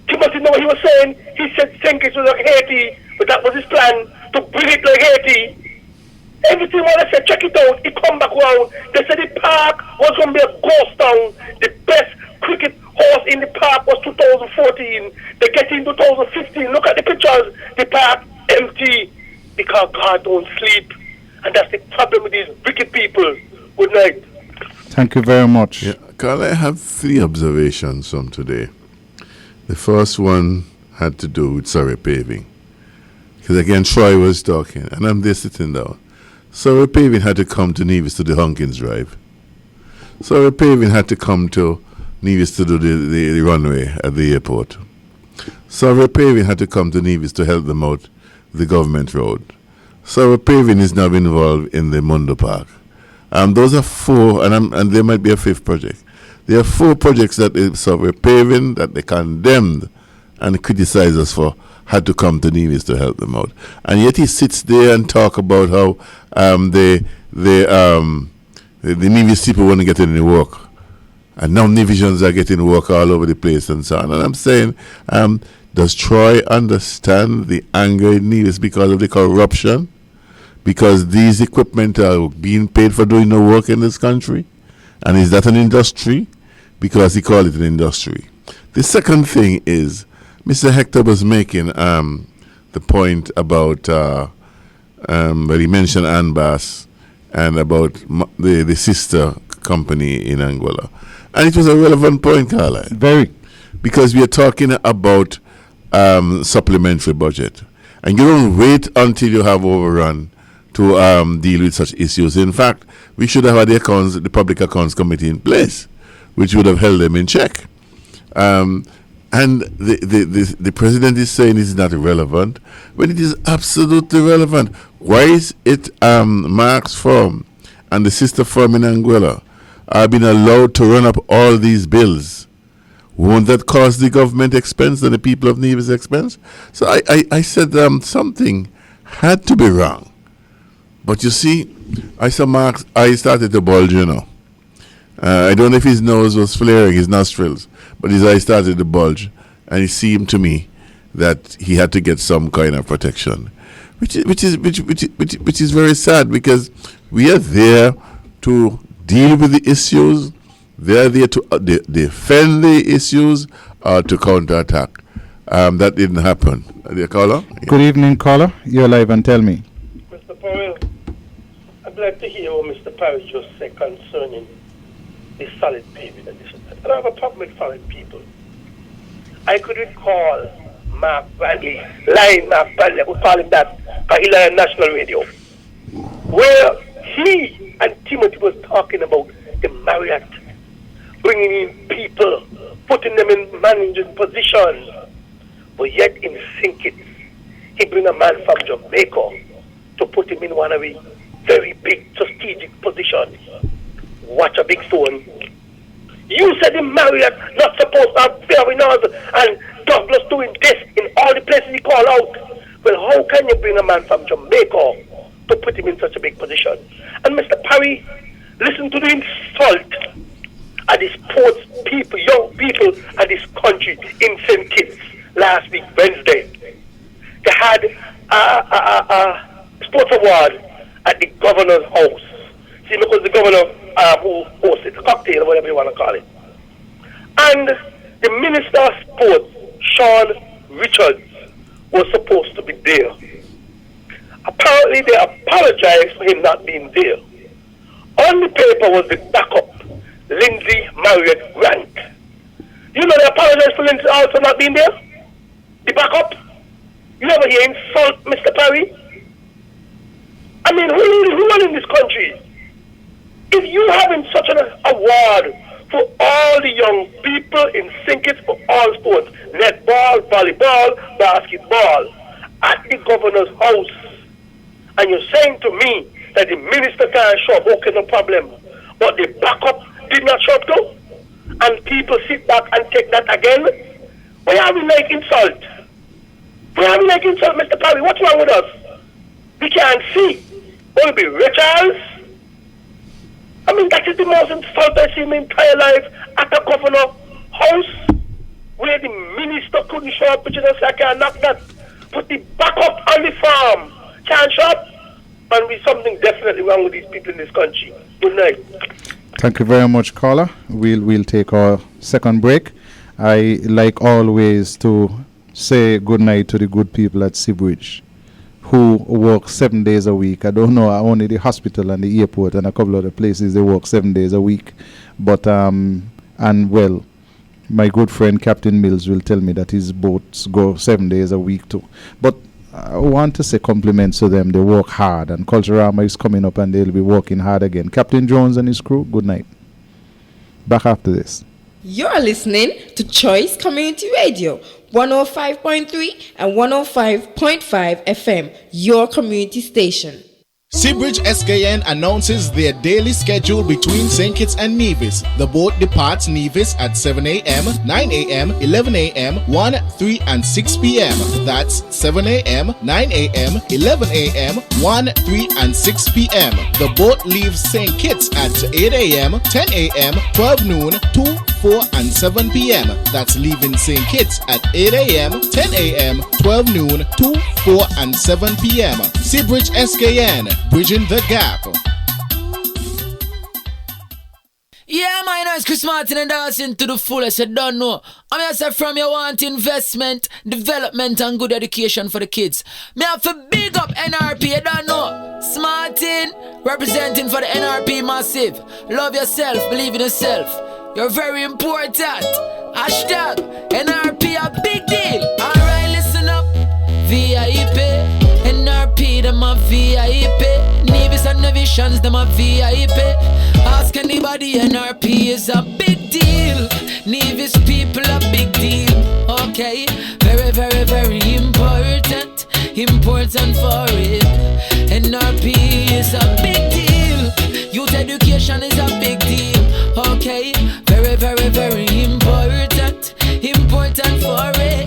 Timothy know what he was saying? He said St. Kitts was like Haiti, but that was his plan, to bring it like Haiti. Everything when I said check it out, it come back around. They said the park was going to be a ghost town. The best cricket horse in the park was 2014. They get in 2015. Look at the pictures. The park empty because God don't sleep. And that's the problem with these wicked people. Good night. Thank you very much. Yeah, Carl, I have 3 observations from today. The first one had to do with Surrey paving. Because again, Troy was talking, and I'm there sitting down. Surrey paving had to come to Nevis to the Hunkins Drive. Surrey paving had to come to Nevis to do the runway at the airport. Surrey paving had to come to Nevis to help them out the government road. Surrey paving is now involved in the Mundo Park. Those are 4, and there might be a 5th project. There are 4 projects that Surrey paving that they condemned and criticized us for had to come to Nevis to help them out. And yet he sits there and talk about how the Nevis people won't get any work. And now Nevisians are getting work all over the place and so on. And I'm saying, Does Troy understand the anger in Nevis because of the corruption? Because these equipment are being paid for doing no work in this country? And is that an industry? Because he called it an industry. The second thing is, Mr. Hector was making the point about, when he mentioned Anbas and about the sister company in Angola. And it was a relevant point, Carla. Very. Because we are talking about supplementary budget. And you don't wait until you have overrun to deal with such issues. In fact, we should have had the Public Accounts Committee in place, which would have held them in check. And the president is saying it's not relevant when it is absolutely relevant. Why is it Mark's firm and the sister firm in Anguilla are being allowed to run up all these bills? Won't that cost the government expense and the people of Nevis expense? So I said something had to be wrong. But you see, I saw Mark, I started to bulge, you know. I don't know if his nose was flaring, his nostrils, but his eyes started to bulge. And it seemed to me that he had to get some kind of protection, which is very sad, because we are there to deal with the issues. They are there to defend the issues or to counterattack. That didn't happen. Caller? Good evening, caller. You're live and tell me. Mr. Powell, I'd like to hear what Mr. Powell just said concerning the solid people. I don't have a problem with solid people. I could recall Mark Bradley, lying Mark Bradley, I would call him that, but he on national radio, where he and Timothy was talking about the Marriott, bringing in people, putting them in managing positions, but yet in St. he bring a man from Jamaica to put him in one of the very big strategic positions. Watch a big stone. You said the Marriott not supposed to have Fairwinners and Douglas doing this in all the places he call out. Well, how can you bring a man from Jamaica to put him in such a big position? And Mr. Parry, listen to the insult at the sports people, young people at this country in St. Kitts last week, Wednesday. They had a sports award at the governor's house. See, because the governor who hosted the cocktail or whatever you want to call it. And the Minister of Sports, Sean Richards, was supposed to be there. Apparently they apologized for him not being there. On the paper was the backup, Lindsay Marriott Grant. You know they apologized for Lindsay also not being there? The backup? You never hear insult Mr. Parry? I mean, who running this country? If you having such an award for all the young people in St. Kitts for all sports, netball, volleyball, basketball, at the governor's house, and you're saying to me that the minister can't show up, okay, no problem, but the backup did not show up too, and people sit back and take that again, why are we like insult? Why are we like insult, Mr. Parry? What's wrong with us? We can't see. Will be Richards. I mean, that is the most insult I've seen in my entire life at the governor's house, where the minister couldn't show up, but you know, say I can't knock that. Put the backup on the farm. Can't show up. And there's something definitely wrong with these people in this country. Good night. Thank you very much, caller. We'll take our second break. I like always to say good night to the good people at Seabridge, who work 7 days a week. I don't know, only the hospital and the airport and a couple other places they work 7 days a week. But and well, my good friend Captain Mills will tell me that his boats go 7 days a week too. But I want to say compliments to them. They work hard, and Culturama is coming up and they'll be working hard again. Captain Jones and his crew, good night. Back after this. You're listening to Choice Community Radio, 105.3 and 105.5 FM, your community station. Seabridge SKN announces their daily schedule between St. Kitts and Nevis. The boat departs Nevis at 7 a.m., 9 a.m., 11 a.m., 1, 3, and 6 p.m. That's 7 a.m., 9 a.m., 11 a.m., 1, 3, and 6 p.m. The boat leaves St. Kitts at 8 a.m., 10 a.m., 12 noon, 2, 4 and 7 p.m. That's leaving St. Kitts at 8 a.m., 10 a.m., 12 noon, 2, 4 and 7 p.m. Seabridge SKN, bridging the gap. Yeah, my name is Chris Martin and dancing to the fullest. You don't know. I'm here say from you want investment, development and good education for the kids. Me have to big up NRP, you don't know. Smartin, representing for the NRP massive. Love yourself, believe in yourself. You're very important. Hashtag NRP a big deal. Alright, listen up. VIP, NRP, them a VIP. Navis and Navisions, them a VIP. Ask anybody, NRP is a big deal. Navis people a big deal. Okay, very, very, very important. Important for it. NRP is a big deal. Youth education is a big deal. Okay, very, very, very important. Important for it.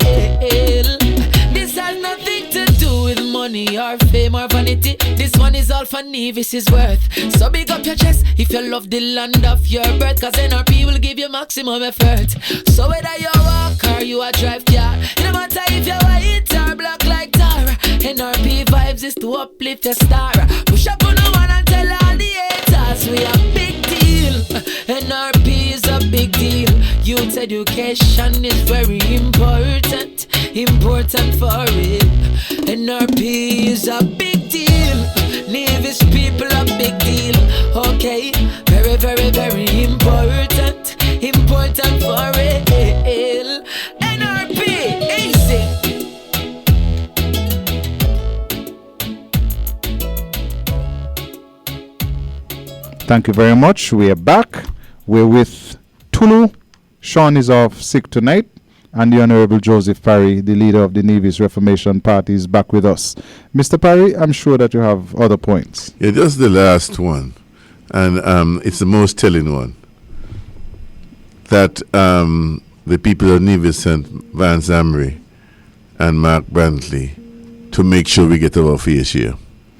This has nothing to do with money or fame or vanity. This one is all for Nevis' worth. So big up your chest if you love the land of your birth, cause NRP will give you maximum effort. So whether you walk or you a drive car, no matter if you white or black like tar, NRP vibes is to uplift your star. Push up on the one and tell all the haters we a big deal. NRP is a big deal. Youth education is very important. Important for it. NRP is a big deal. Nevis people a big deal. Okay, very, very, very important. Important for it. NRP, easy. Thank you very much. We are back. We're with Tulu. Sean is off sick tonight. And the Honorable Joseph Parry, the leader of the Nevis Reformation Party, is back with us. Mr. Parry, I'm sure that you have other points. Yeah, just the last one. And it's the most telling one. That the people of Nevis sent Van Zamri and Mark Brantley to make sure we get our fair share.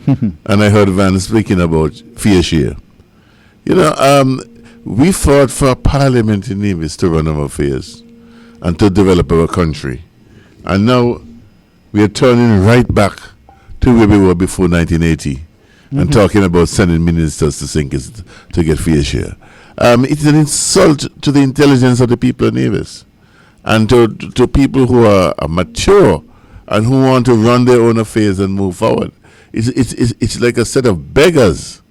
And I heard Van speaking about fair share. You know, we fought for a parliament in Nevis to run our affairs and to develop our country. And now we are turning right back to where we were before 1980 and talking about sending ministers to St. Kitts to get fair share. It's an insult to the intelligence of the people of Nevis and to people who are mature and who want to run their own affairs and move forward. It's like a set of beggars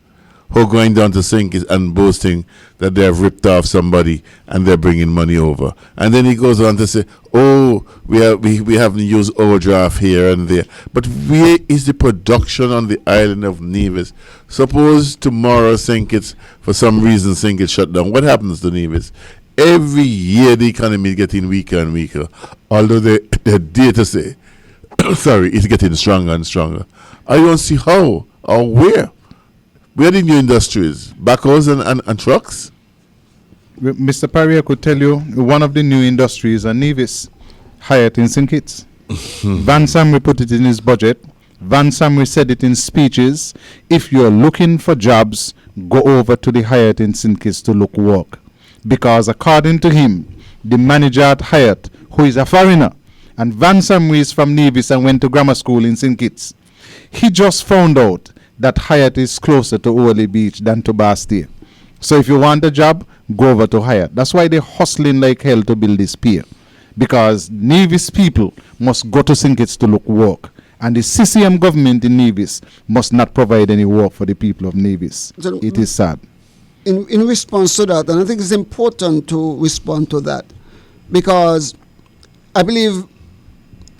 who are going down to St. Kitts and boasting that they have ripped off somebody and they're bringing money over. And then he goes on to say, oh, we haven't used overdraft here and there. But where is the production on the island of Nevis? Suppose tomorrow St. Kitts, for some reason, St. Kitts shut down. What happens to Nevis? Every year the economy is getting weaker and weaker. Although the data say, sorry, it's getting stronger and stronger. I don't see how or where. Where are the new industries? Backhoes and trucks? Mr. Parry, I could tell you one of the new industries are Nevis, Hyatt in St. Kitts. Van Samri put it in his budget. Van Samri said it in speeches. If you're looking for jobs, go over to the Hyatt in St. Kitts to look work. Because according to him, the manager at Hyatt, who is a foreigner, and Van Samri is from Nevis and went to grammar school in St. Kitts, he just found out that Hyatt is closer to Orly Beach than to Bastille. So if you want a job, go over to Hyatt. That's why they're hustling like hell to build this pier. Because Nevis people must go to St. Kitts to look work. And the CCM government in Nevis must not provide any work for the people of Nevis. So it is sad. In response to that, and I think it's important to respond to that, because I believe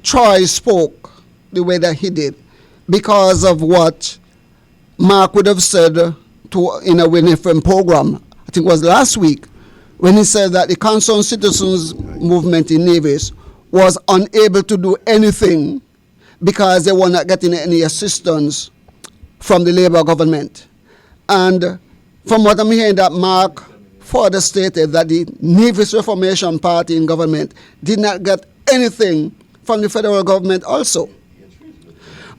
Troy spoke the way that he did because of what Mark would have said in a Win FM program, I think it was last week, when he said that the Concerned Citizens Movement in Nevis was unable to do anything because they were not getting any assistance from the Labour government. And from what I'm hearing, that Mark further stated that the Nevis Reformation Party in government did not get anything from the federal government also.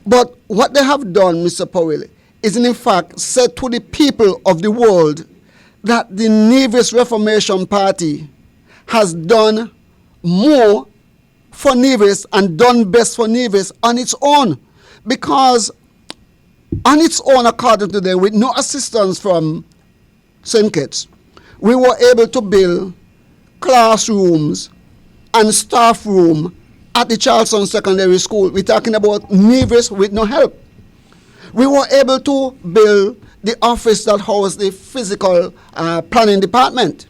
But what they have done, Mr. Powell, is in fact said to the people of the world that the Nevis Reformation Party has done more for Nevis and done best for Nevis on its own, because on its own, according to them, with no assistance from St. Kitts, we were able to build classrooms and staff room at the Charleston Secondary School. We're talking about Nevis with no help. We were able to build the office that housed the physical planning department.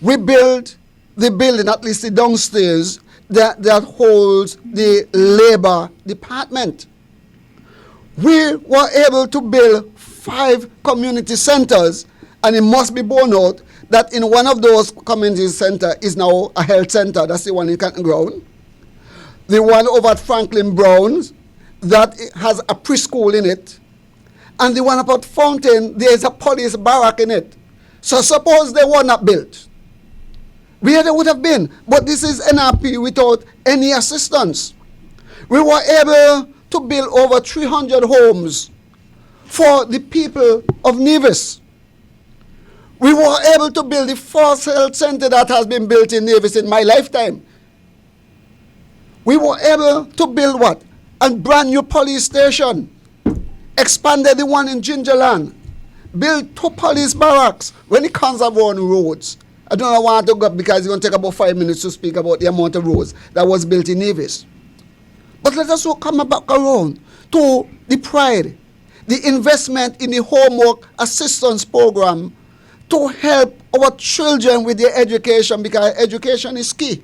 We built the building, at least the downstairs, that holds the labor department. We were able to build 5 community centers, and it must be borne out that in one of those community centers is now a health center. That's the one in Canton Ground. The one over at Franklin Brown's, that has a preschool in it. And the one about Fountain, there's a police barrack in it. So suppose they were not built, where they would have been. But this is NRP without any assistance. We were able to build over 300 homes for the people of Nevis. We were able to build the first health center that has been built in Nevis in my lifetime. We were able to build what? A brand new police station. Expanded the one in Gingerland. Built 2 police barracks when it comes about roads. I don't want to go because it's going to take about 5 minutes to speak about the amount of roads that was built in Nevis. But let us come back around to the pride, the investment in the homework assistance program to help our children with their education, because education is key.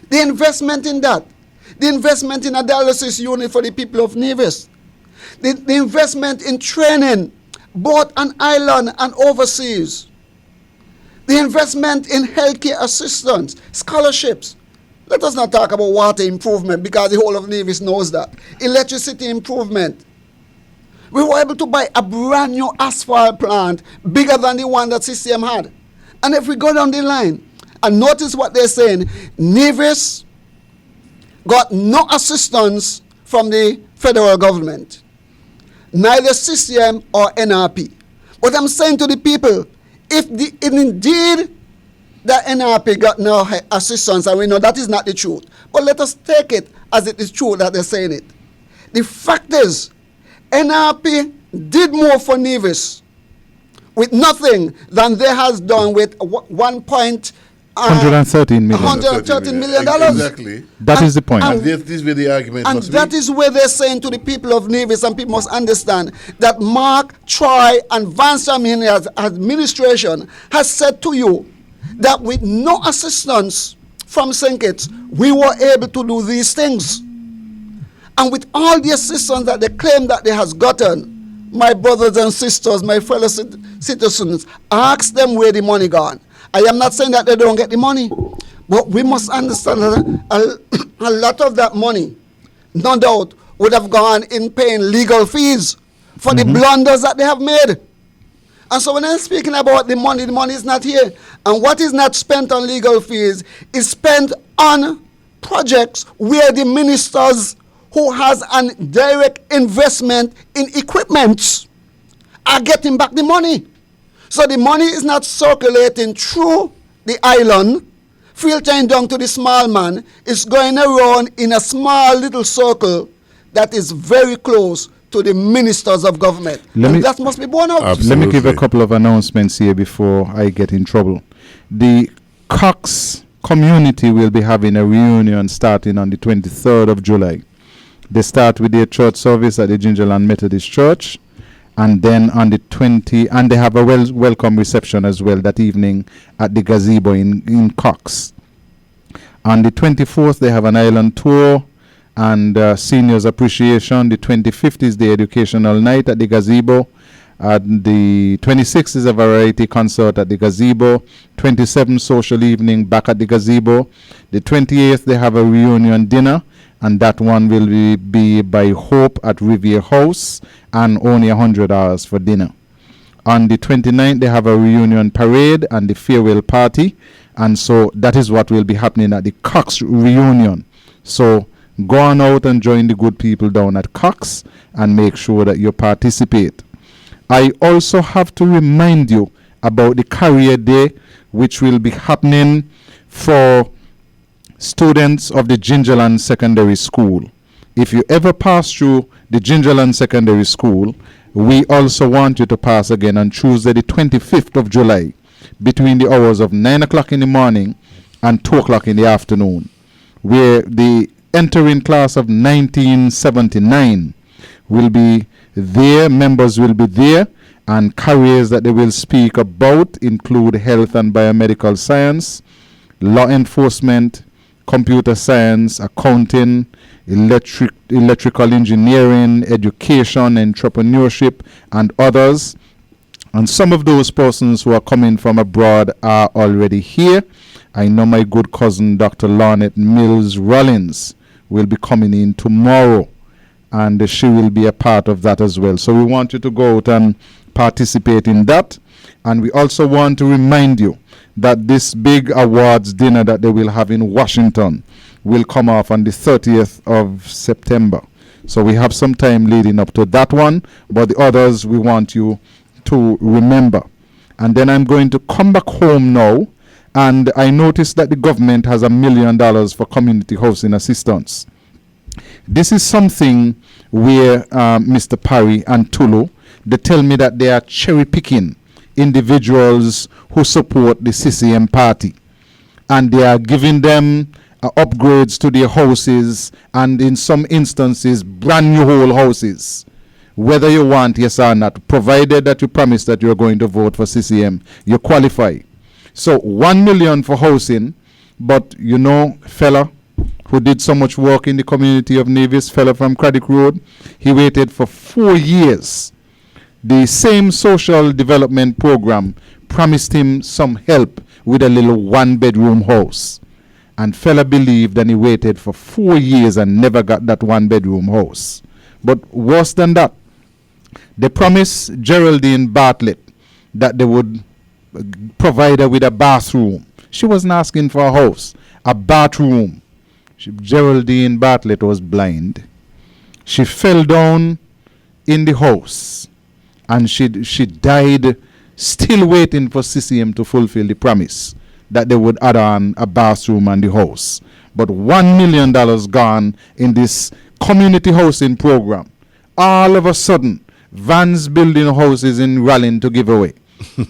The investment in that, the investment in a dialysis unit for the people of Nevis, the investment in training, both on island and overseas, the investment in healthcare assistance, scholarships. Let us not talk about water improvement, because the whole of Nevis knows that. Electricity improvement. We were able to buy a brand new asphalt plant bigger than the one that CCM had. And if we go down the line and notice what they're saying, Nevis got no assistance from the federal government, neither CCM or NRP. But I'm saying to the people, if indeed the NRP got no assistance, and we know that is not the truth, but let us take it as it is true that they're saying it. The fact is, NRP did more for Nevis with nothing than they has done with $113 million. $113 million. Exactly. That is the point. And this is where the argument and must that be. is where they're saying to the people of Nevis, and people must understand that Mark, Troy, and Vance Amin's administration has said to you that with no assistance from St. Kitts, we were able to do these things. And with all the assistance that they claim that they has gotten, my brothers and sisters, my fellow citizens, ask them where the money gone. I am not saying that they don't get the money, but we must understand that a lot of that money, no doubt, would have gone in paying legal fees for the blunders that they have made. And so when I'm speaking about the money is not here. And what is not spent on legal fees is spent on projects where the ministers who has a direct investment in equipment are getting back the money. So the money is not circulating through the island, filtering down to the small man. It's going around in a small little circle that is very close to the ministers of government. That must be borne out. Let me give a couple of announcements here before I get in trouble. The Cox community will be having a reunion starting on the 23rd of July. They start with their church service at the Gingerland Methodist Church, and then on the 20th, and they have a welcome reception as well that evening at the gazebo in Cox. On the 24th, they have an island tour and seniors appreciation. The 25th is the educational night at the gazebo. The 26th is a variety concert at the gazebo. 27th, social evening back at the gazebo. The 28th, they have a reunion dinner, and that one will be by Hope at Rivier House, and only $100 for dinner. On the 29th, they have a reunion parade and the farewell party, and so that is what will be happening at the Cox reunion. So go on out and join the good people down at Cox and make sure that you participate. I also have to remind you about the Career Day, which will be happening for students of the Gingerland Secondary School. If you ever pass through the Gingerland Secondary School, we also want you to pass again on Tuesday the 25th of July between the hours of 9 o'clock in the morning and 2 o'clock in the afternoon, where the entering class of 1979 will be there, members will be there, and careers that they will speak about include health and biomedical science, law enforcement, computer science, accounting, electrical engineering, education, entrepreneurship, and others. And some of those persons who are coming from abroad are already here. I know my good cousin, Dr. Lornette Mills Rollins, will be coming in tomorrow, and she will be a part of that as well. So we want you to go out and participate in that. And we also want to remind you that this big awards dinner that they will have in Washington will come off on the 30th of September. So we have some time leading up to that one, but the others we want you to remember. And then I'm going to come back home now, and I noticed that the government has $1 million for community housing assistance. This is something where Mr. Parry and Tulu, they tell me that they are cherry picking individuals who support the CCM party, and they are giving them upgrades to their houses, and in some instances brand new whole houses, whether you want, yes or not, provided that you promise that you're going to vote for CCM, you qualify. So 1 million for housing, but you know, fella who did so much work in the community of Nevis, fella from Craddock Road, he waited for 4 years. The same social development program promised him some help with a little 1-bedroom house. And fella believed, and he waited for 4 years and never got that 1-bedroom house. But worse than that, they promised Geraldine Bartlett that they would provide her with a bathroom. She wasn't asking for a house, a bathroom. Geraldine Bartlett was blind. She fell down in the house, and she died still waiting for CCM to fulfill the promise that they would add on a bathroom and the house. But $1 million gone in this community housing program. All of a sudden, Vans building houses in Raleigh to give away.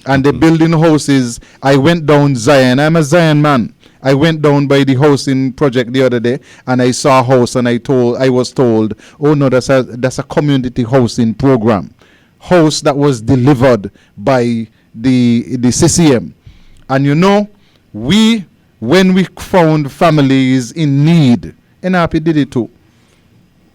And the building houses, I went down Zion. I'm a Zion man. I went down by the housing project the other day, and I saw a house, and I was told, oh no, that's a community housing program. House that was delivered by the CCM. And you know, when we found families in need, NRP did it too.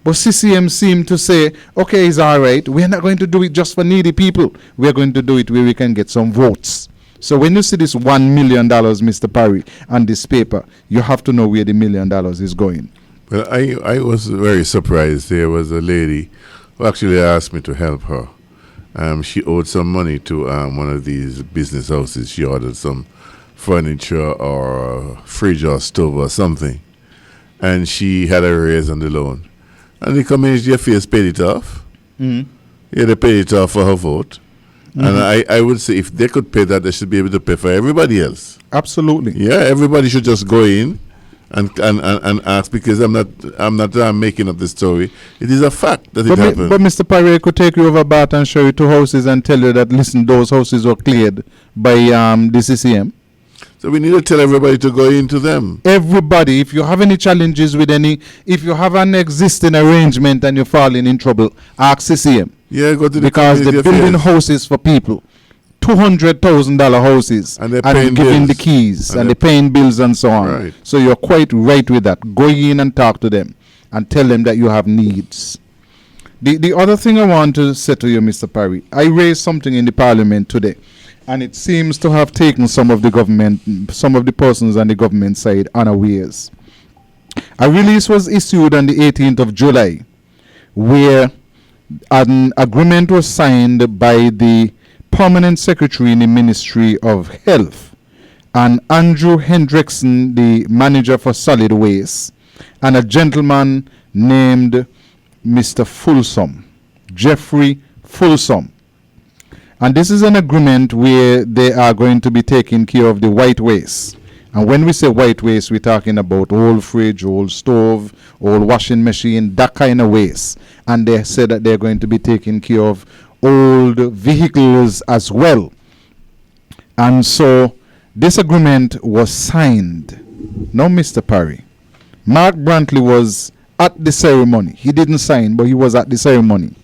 But CCM seemed to say, okay, it's all right. We're not going to do it just for needy people. We're going to do it where we can get some votes. So when you see this $1 million, Mr. Parry, on this paper, you have to know where the $1 million is going. Well, I was very surprised. There was a lady who actually asked me to help her. She owed some money to one of these business houses. She ordered some furniture or a fridge or stove or something. And she had a raise on the loan. And the community affairs paid it off. Mm-hmm. Yeah, they paid it off for her vote. Mm-hmm. And I would say if they could pay that, they should be able to pay for everybody else. Absolutely. Yeah, everybody should just go in and ask, because I'm not making up the story. It is a fact that it happened. But Mr. Parry could take you over Bath and show you 2 houses and tell you that, listen, those houses were cleared by the CCM. So we need to tell everybody to go into them. Everybody, if you have any challenges with if you have an existing arrangement and you're falling in trouble, ask CCM. Yeah, go to the because they're building houses for people, $200,000 houses, and giving the keys, and they're paying bills and so on. Right. So you're quite right with that. Go in and talk to them and tell them that you have needs. The other thing I want to say to you, Mr. Parry, I raised something in the parliament today, and it seems to have taken some of the persons on the government side unawares. A release was issued on the 18th of July, where an agreement was signed by the Permanent Secretary in the Ministry of Health and Andrew Hendrickson, the Manager for Solid Waste, and a gentleman named Mr. Fulsom, Jeffrey Fulsom. And this is an agreement where they are going to be taking care of the white waste. And when we say white waste, we're talking about old fridge, old stove, old washing machine, that kind of waste. And they said that they're going to be taking care of old vehicles as well. And so this agreement was signed. Now, Mr. Parry, Mark Brantley was at the ceremony. He didn't sign, but he was at the ceremony.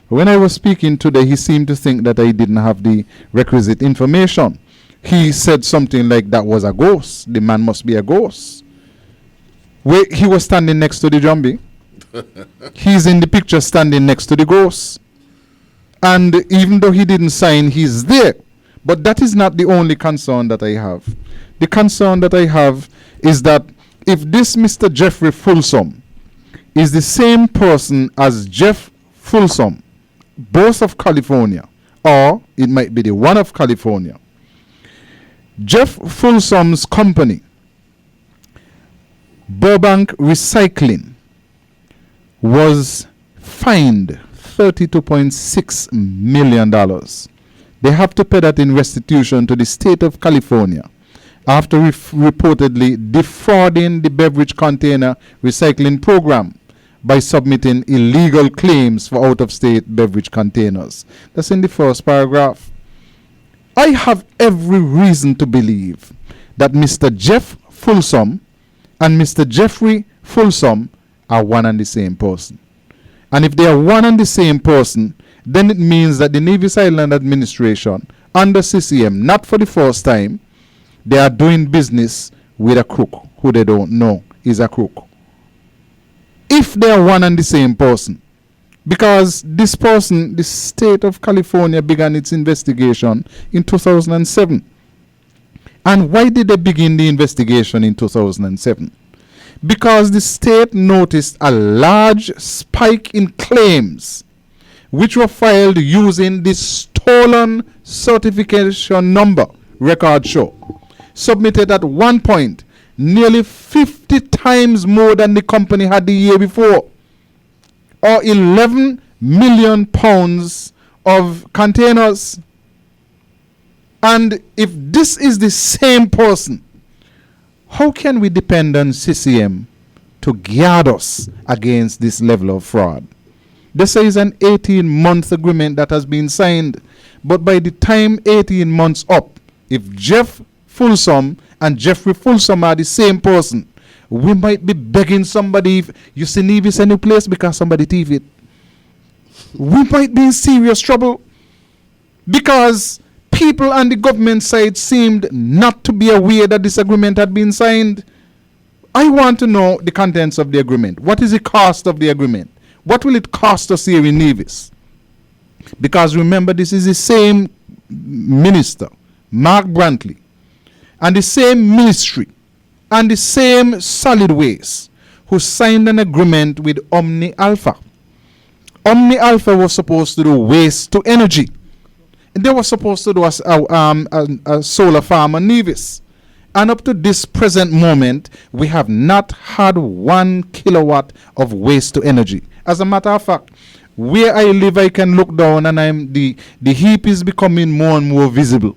When I was speaking today, he seemed to think that I didn't have the requisite information. He said something like that was a ghost. The man must be a ghost. Where he was standing next to the zombie. He's in the picture standing next to the ghost. And even though he didn't sign, he's there. But that is not the only concern that I have. The concern that I have is that if this Mr. Jeffrey Fulsom is the same person as Jeff Fulsom, both of California, or it might be the one of California, Jeff Fulsom's company, Burbank Recycling, was fined $32.6 million. They have to pay that in restitution to the state of California after reportedly defrauding the beverage container recycling program by submitting illegal claims for out-of-state beverage containers. That's in the first paragraph. I have every reason to believe that Mr. Jeff Fulsom and Mr. Jeffrey Fulsom are one and the same person. And if they are one and the same person, then it means that the Nevis Island Administration, under CCM, not for the first time, they are doing business with a crook who they don't know is a crook. If they are one and the same person, because this person, the state of California, began its investigation in 2007. And why did they begin the investigation in 2007? Because the state noticed a large spike in claims which were filed using the stolen certification number record show, submitted at one point nearly 50 times more than the company had the year before, or 11 million pounds of containers. And if this is the same person, how can we depend on CCM to guard us against this level of fraud? This is an 18-month agreement that has been signed. But by the time 18 months up, if Jeff Fulsom and Jeffrey Fulsom are the same person, we might be begging somebody, if you see Nevis any place because somebody thief it. We might be in serious trouble because people on the government side seemed not to be aware that this agreement had been signed. I want to know the contents of the agreement. What is the cost of the agreement? What will it cost us here in Nevis? Because remember, this is the same minister, Mark Brantley, and the same ministry, and the same solid waste, who signed an agreement with Omni Alpha. Omni Alpha was supposed to do waste to energy. They were supposed to do a solar farm on Nevis. And up to this present moment, we have not had 1 kilowatt of waste to energy. As a matter of fact, where I live, I can look down and the heap is becoming more and more visible.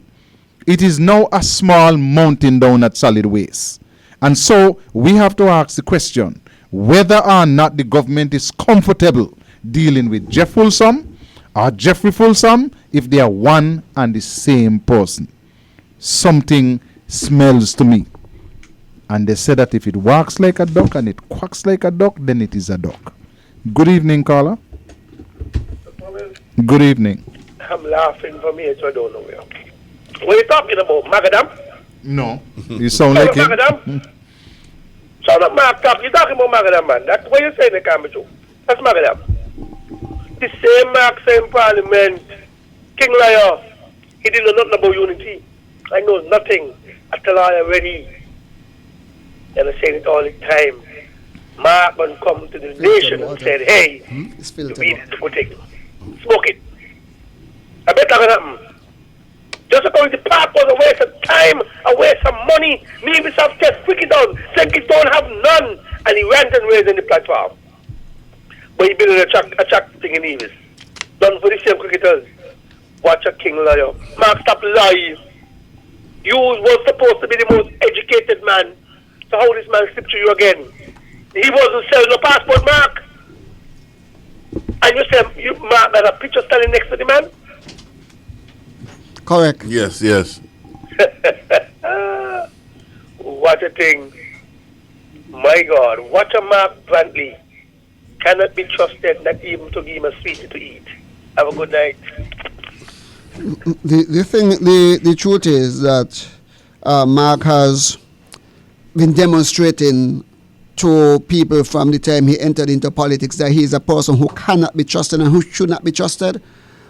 It is now a small mountain down at solid waste. And so we have to ask the question whether or not the government is comfortable dealing with Jeff Fulsom or Jeffrey Fulsom if they are one and the same person. Something smells to me. And they say that if it walks like a duck and it quacks like a duck, then it is a duck. Good evening, caller. Good evening. I'm laughing for me, so I don't know where. What are you talking about, Magadam? No. You sound like him. Magadam? Sound like Mark Top. You're talking about Magadam, man. That's what you're saying, the camera show. That's Magadam. The same Mark, same Parliament, King Liar, he didn't know nothing about unity. I know nothing. I tell I already. And I'm saying it all the time. Mark will come to the nation and said, hey, you need to protect it. Smoke it. I bet that can happen. Just because the park was a waste of time, a waste of money, maybe some just freak it down, think it don't have none, and he went and raised in the platform. But he built a track thing in Nevis. Done for the same cricketers. Watch a king liar. Mark, stop lying. You was supposed to be the most educated man. So how this man slipped to you again? He wasn't selling a passport, Mark. And you said Mark had a picture standing next to the man? Correct. Yes, yes. What a thing. My God, what a Mark Brantley. Cannot be trusted, not even to give him a sweetie to eat. Have a good night. The truth is that Mark has been demonstrating to people from the time he entered into politics that he is a person who cannot be trusted and who should not be trusted.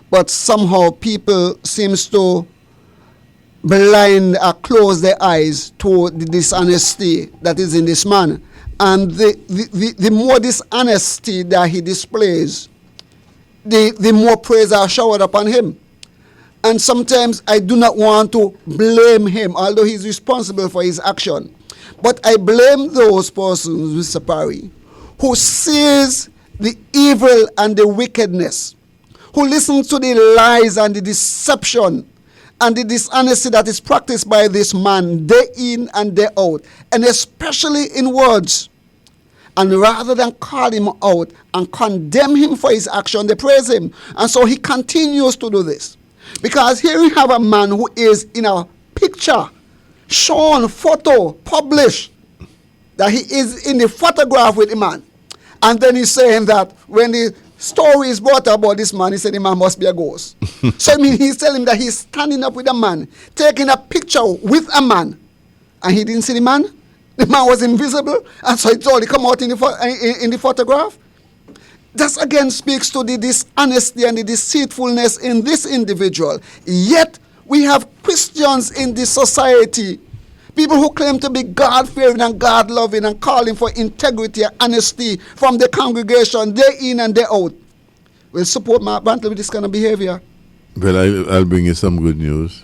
But somehow people seems to blind or close their eyes to the dishonesty that is in this man. And the more dishonesty that he displays, the more praise are showered upon him. And sometimes I do not want to blame him, although he's responsible for his action. But I blame those persons, Mr. Parry, who sees the evil and the wickedness, who listens to the lies and the deception and the dishonesty that is practiced by this man day in and day out, and especially in words. And rather than call him out and condemn him for his action, they praise him. And so he continues to do this. Because here we have a man who is in a picture, shown, photo, published, that he is in the photograph with the man. And then he's saying that when the story is brought about this man, he said the man must be a ghost. So I mean, he's telling that he's standing up with a man, taking a picture with a man, and he didn't see the man. The man was invisible, and so it only come out in the photograph. That again speaks to the dishonesty and the deceitfulness in this individual. Yet we have Christians in this society, people who claim to be God-fearing and God-loving and calling for integrity and honesty from the congregation day in and day out. Will support Mark Brantley with this kind of behavior. Well, I'll bring you some good news.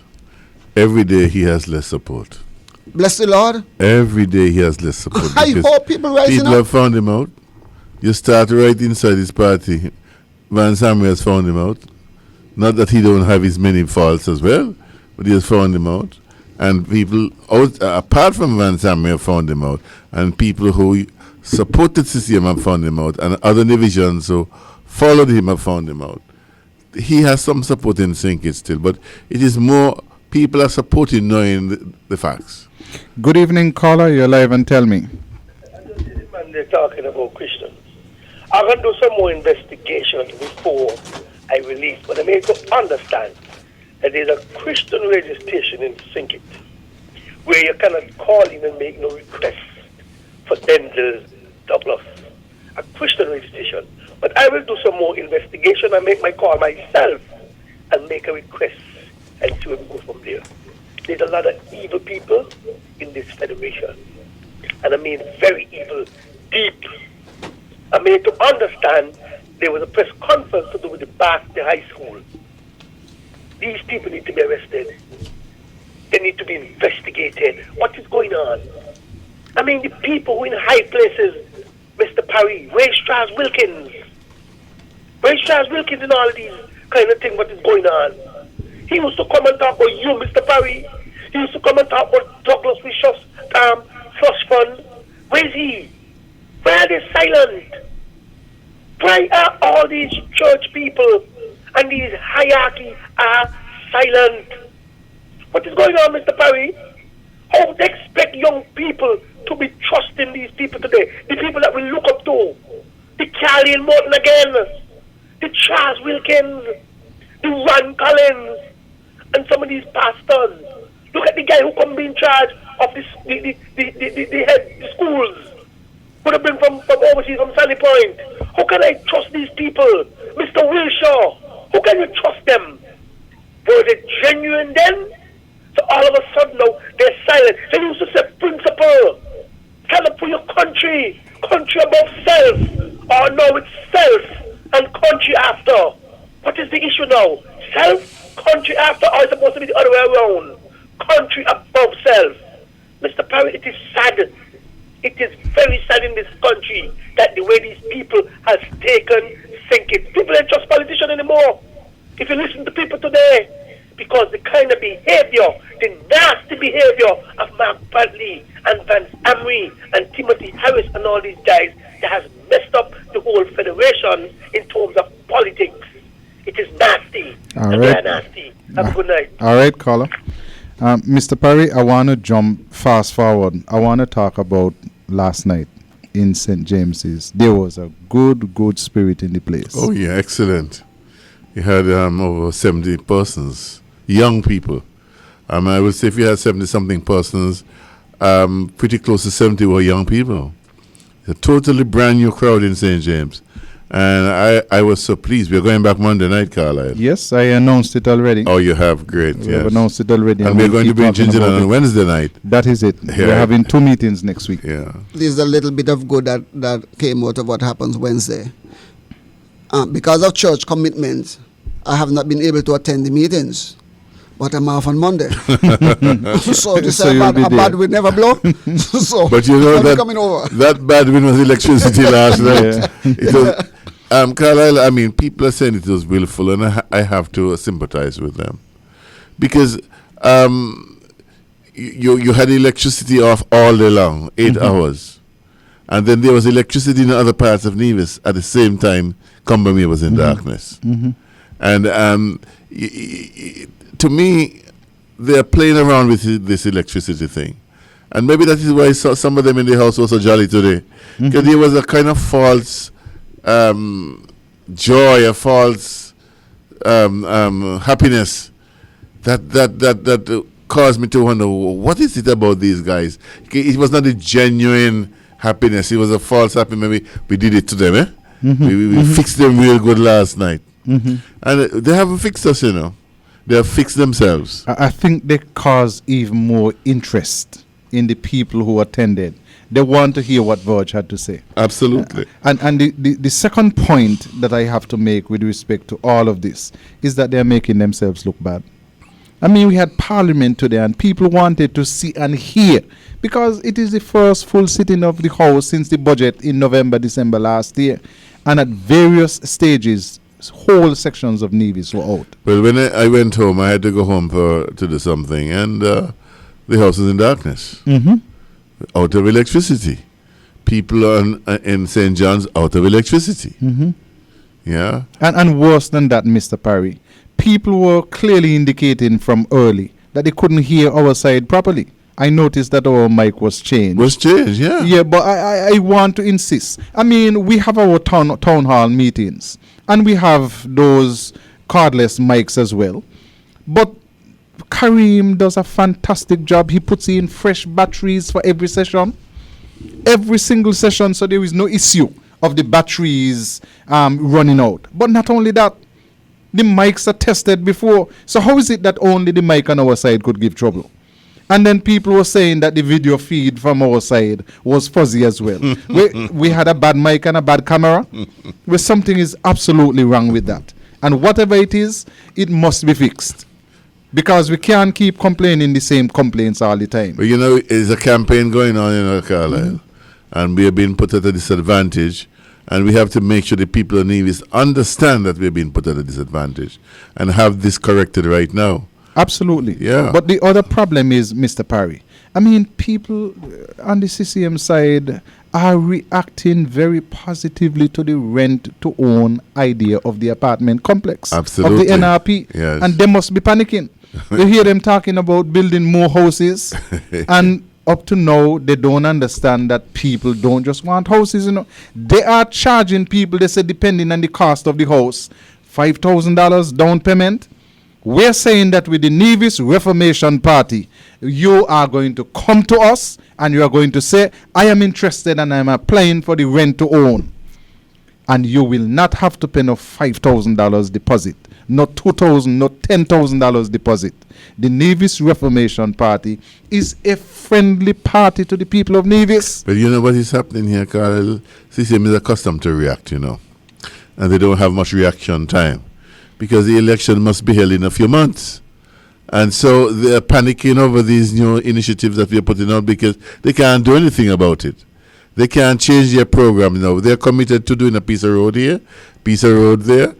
Every day he has less support. Bless the Lord. Every day he has less support. I hope people rising people up. have found him out. You start right inside his party. Van Samuel has found him out. Not that he don't have his many faults as well, but he has found him out. And people out, apart from Van Samuel have found him out. And people who supported CCM have found him out. And other divisions who followed him have found him out. He has some support in St. Kitts still, but it is more people are supporting knowing the facts. Good evening, caller. You're live and tell me. Man, they're talking about Christians. I'm going to do some more investigation before I release, but I need to understand that there's a Christian radio station in St. Kitts where you cannot call in and make no request for Denzel Douglas. A Christian radio station. But I will do some more investigation and make my call myself and make a request and see where we go from there. There's a lot of evil people in this federation. And I mean very evil, deep. I mean to understand there was a press conference to do with the High School. These people need to be arrested. They need to be investigated. What is going on? I mean the people who are in high places, Mr. Parry, where's Charles Wilkins? Where's Charles Wilkins and all of these kind of things, what is going on? He used to come and talk about you, Mr. Parry. He used to come and talk about Douglas Wishes, Flush Fund. Where is he? Why are they silent? Why are all these church people and these hierarchy are silent? What is going on, Mr. Parry? How would they expect young people to be trusting these people today? The people that we look up to. The Carly Morton again. The Charles Wilkins. The Ron Collins. And some of these pastors. Look at the guy who come be in charge of the schools. Would have been from overseas, from Sandy Point. How can I trust these people? Mr. Wilshaw, how can you trust them? Were they genuine then? So all of a sudden now, they're silent. They used to say principle. Stand up for your country. Country above self. Or no, it's self and country after. What is the issue now? Self, country after, or is it supposed to be the other way around? Country above self. Mr. Parry, it is sad. It is very sad in this country that the way these people has taken St. Kitts. People ain't just politicians anymore. If you listen to people today, because the kind of behavior, the nasty behavior of Mark Bradley and Vance Amory and Timothy Harris and all these guys that has messed up the whole federation in terms of politics. It is nasty. All and right. they are nasty. Have a good night. All right, caller. Mr. Perry, I want to jump fast forward. I want to talk about last night in St. James's. There was a good spirit in the place. Oh, yeah, excellent. You had over 70 persons, young people. I would say if you had 70-something persons, pretty close to 70 were young people. A totally brand new crowd in St. James. And I was so pleased. We're going back Monday night, Carlisle. Yes, I announced it already. Oh, you have? Great, We yes. have announced it already. And we're going to be in Ginger on Wednesday night. That is it. Yeah. We're having 2 meetings next week. Yeah. There's a little bit of good that came out of what happens Wednesday. Because of church commitments, I have not been able to attend the meetings. But I'm off on Monday. So this So you'll be a bad wind never blow. So But you know I'm coming over. that bad wind was electricity last night. Yeah. It was, Carlisle, I mean, people are saying it was willful, and I have to sympathize with them. Because you had electricity off all day long, 8 hours. And then there was electricity in other parts of Nevis at the same time. Cumbermere was in darkness. And to me, they're playing around with this electricity thing. And maybe that is why some of them in the house were so jolly today. Because there was a kind of false joy, a false happiness that caused me to wonder, what is it about these guys? It was not a genuine happiness. It was a false happiness. Maybe we did it to them, eh? We fixed them real good last night. And they haven't fixed us, you know. They have fixed themselves. I think they cause even more interest in the people who attended. They want to hear what Verge had to say. Absolutely. And the second point that I have to make with respect to all of this is that they're making themselves look bad. I mean, we had Parliament today and people wanted to see and hear, because it is the first full sitting of the House since the budget in November, December last year. And at various stages, whole sections of Nevis were out. Well, when I went home, I had to go home to do something, and the house was in darkness. Out of electricity. People in St. John's out of electricity. Yeah. And worse than that, Mr. Parry, people were clearly indicating from early that they couldn't hear our side properly. I noticed that our mic was changed. Yeah. Yeah, but I want to insist. I mean, we have our town hall meetings, and we have those cordless mics as well. But Kareem does a fantastic job. He puts in fresh batteries for every session. Every single session, so there is no issue of the batteries running out. But not only that, the mics are tested before. So how is it that only the mic on our side could give trouble? And then people were saying that the video feed from our side was fuzzy as well. we had a bad mic and a bad camera. Where something is absolutely wrong with that. And whatever it is, it must be fixed. Because we can't keep complaining the same complaints all the time. But you know, there's a campaign going on in Carlisle, and we are being put at a disadvantage, and we have to make sure the people of Nevis understand that we're being put at a disadvantage and have this corrected right now. Absolutely. Yeah. But the other problem is, Mr. Parry, I mean, people on the CCM side are reacting very positively to the rent-to-own idea of the apartment complex. Absolutely. Of the NRP. Yes. And they must be panicking. You hear them talking about building more houses, and up to now, they don't understand that people don't just want houses, you know. They are charging people, they say, depending on the cost of the house, $5,000 down payment. We're saying that with the Nevis Reformation Party, you are going to come to us and you are going to say, I am interested and I'm applying for the rent to own. And you will not have to pay no $5,000 deposit, not $2,000, not $10,000 deposit. The Nevis Reformation Party is a friendly party to the people of Nevis. But you know what is happening here, Carl? CCM is accustomed to react, you know. And they don't have much reaction time, because the election must be held in a few months. And so they're panicking over these new initiatives that we're putting out because they can't do anything about it. They can't change their program now. They're committed to doing a piece of road here, piece of road there,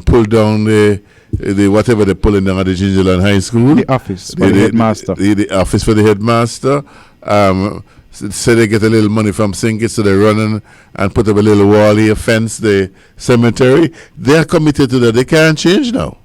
pull down the whatever they're pulling down at the Gingerland High School. The office for the headmaster. The office for the headmaster. Say they get a little money from St. Kitts, so they run and put up a little wall here, fence the cemetery. They're committed to that. They can't change now.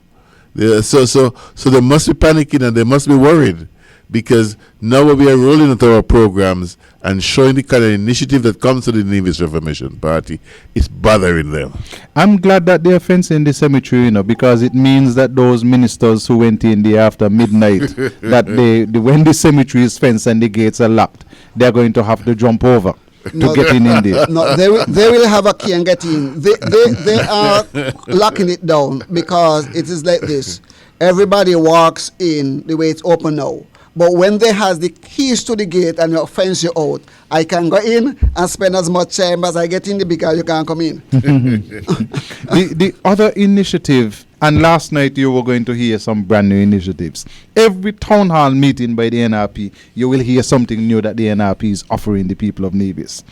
So they must be panicking and they must be worried, because now we are rolling into our programs and showing the kind of initiative that comes to the Nevis Reformation Party is bothering them. I'm glad that they're fencing the cemetery, because it means that those ministers who went in there after midnight, that when the cemetery is fenced and the gates are locked, they're going to have to jump over to get in there. No, they will have a key and get in. They are locking it down, because it is like this. Everybody walks in the way it's open now. But when they has the keys to the gate and you fence you out, I can go in and spend as much time as I get in because you can't come in. The other initiative, and last night you were going to hear some brand new initiatives. Every town hall meeting by the NRP, you will hear something new that the NRP is offering the people of Nevis.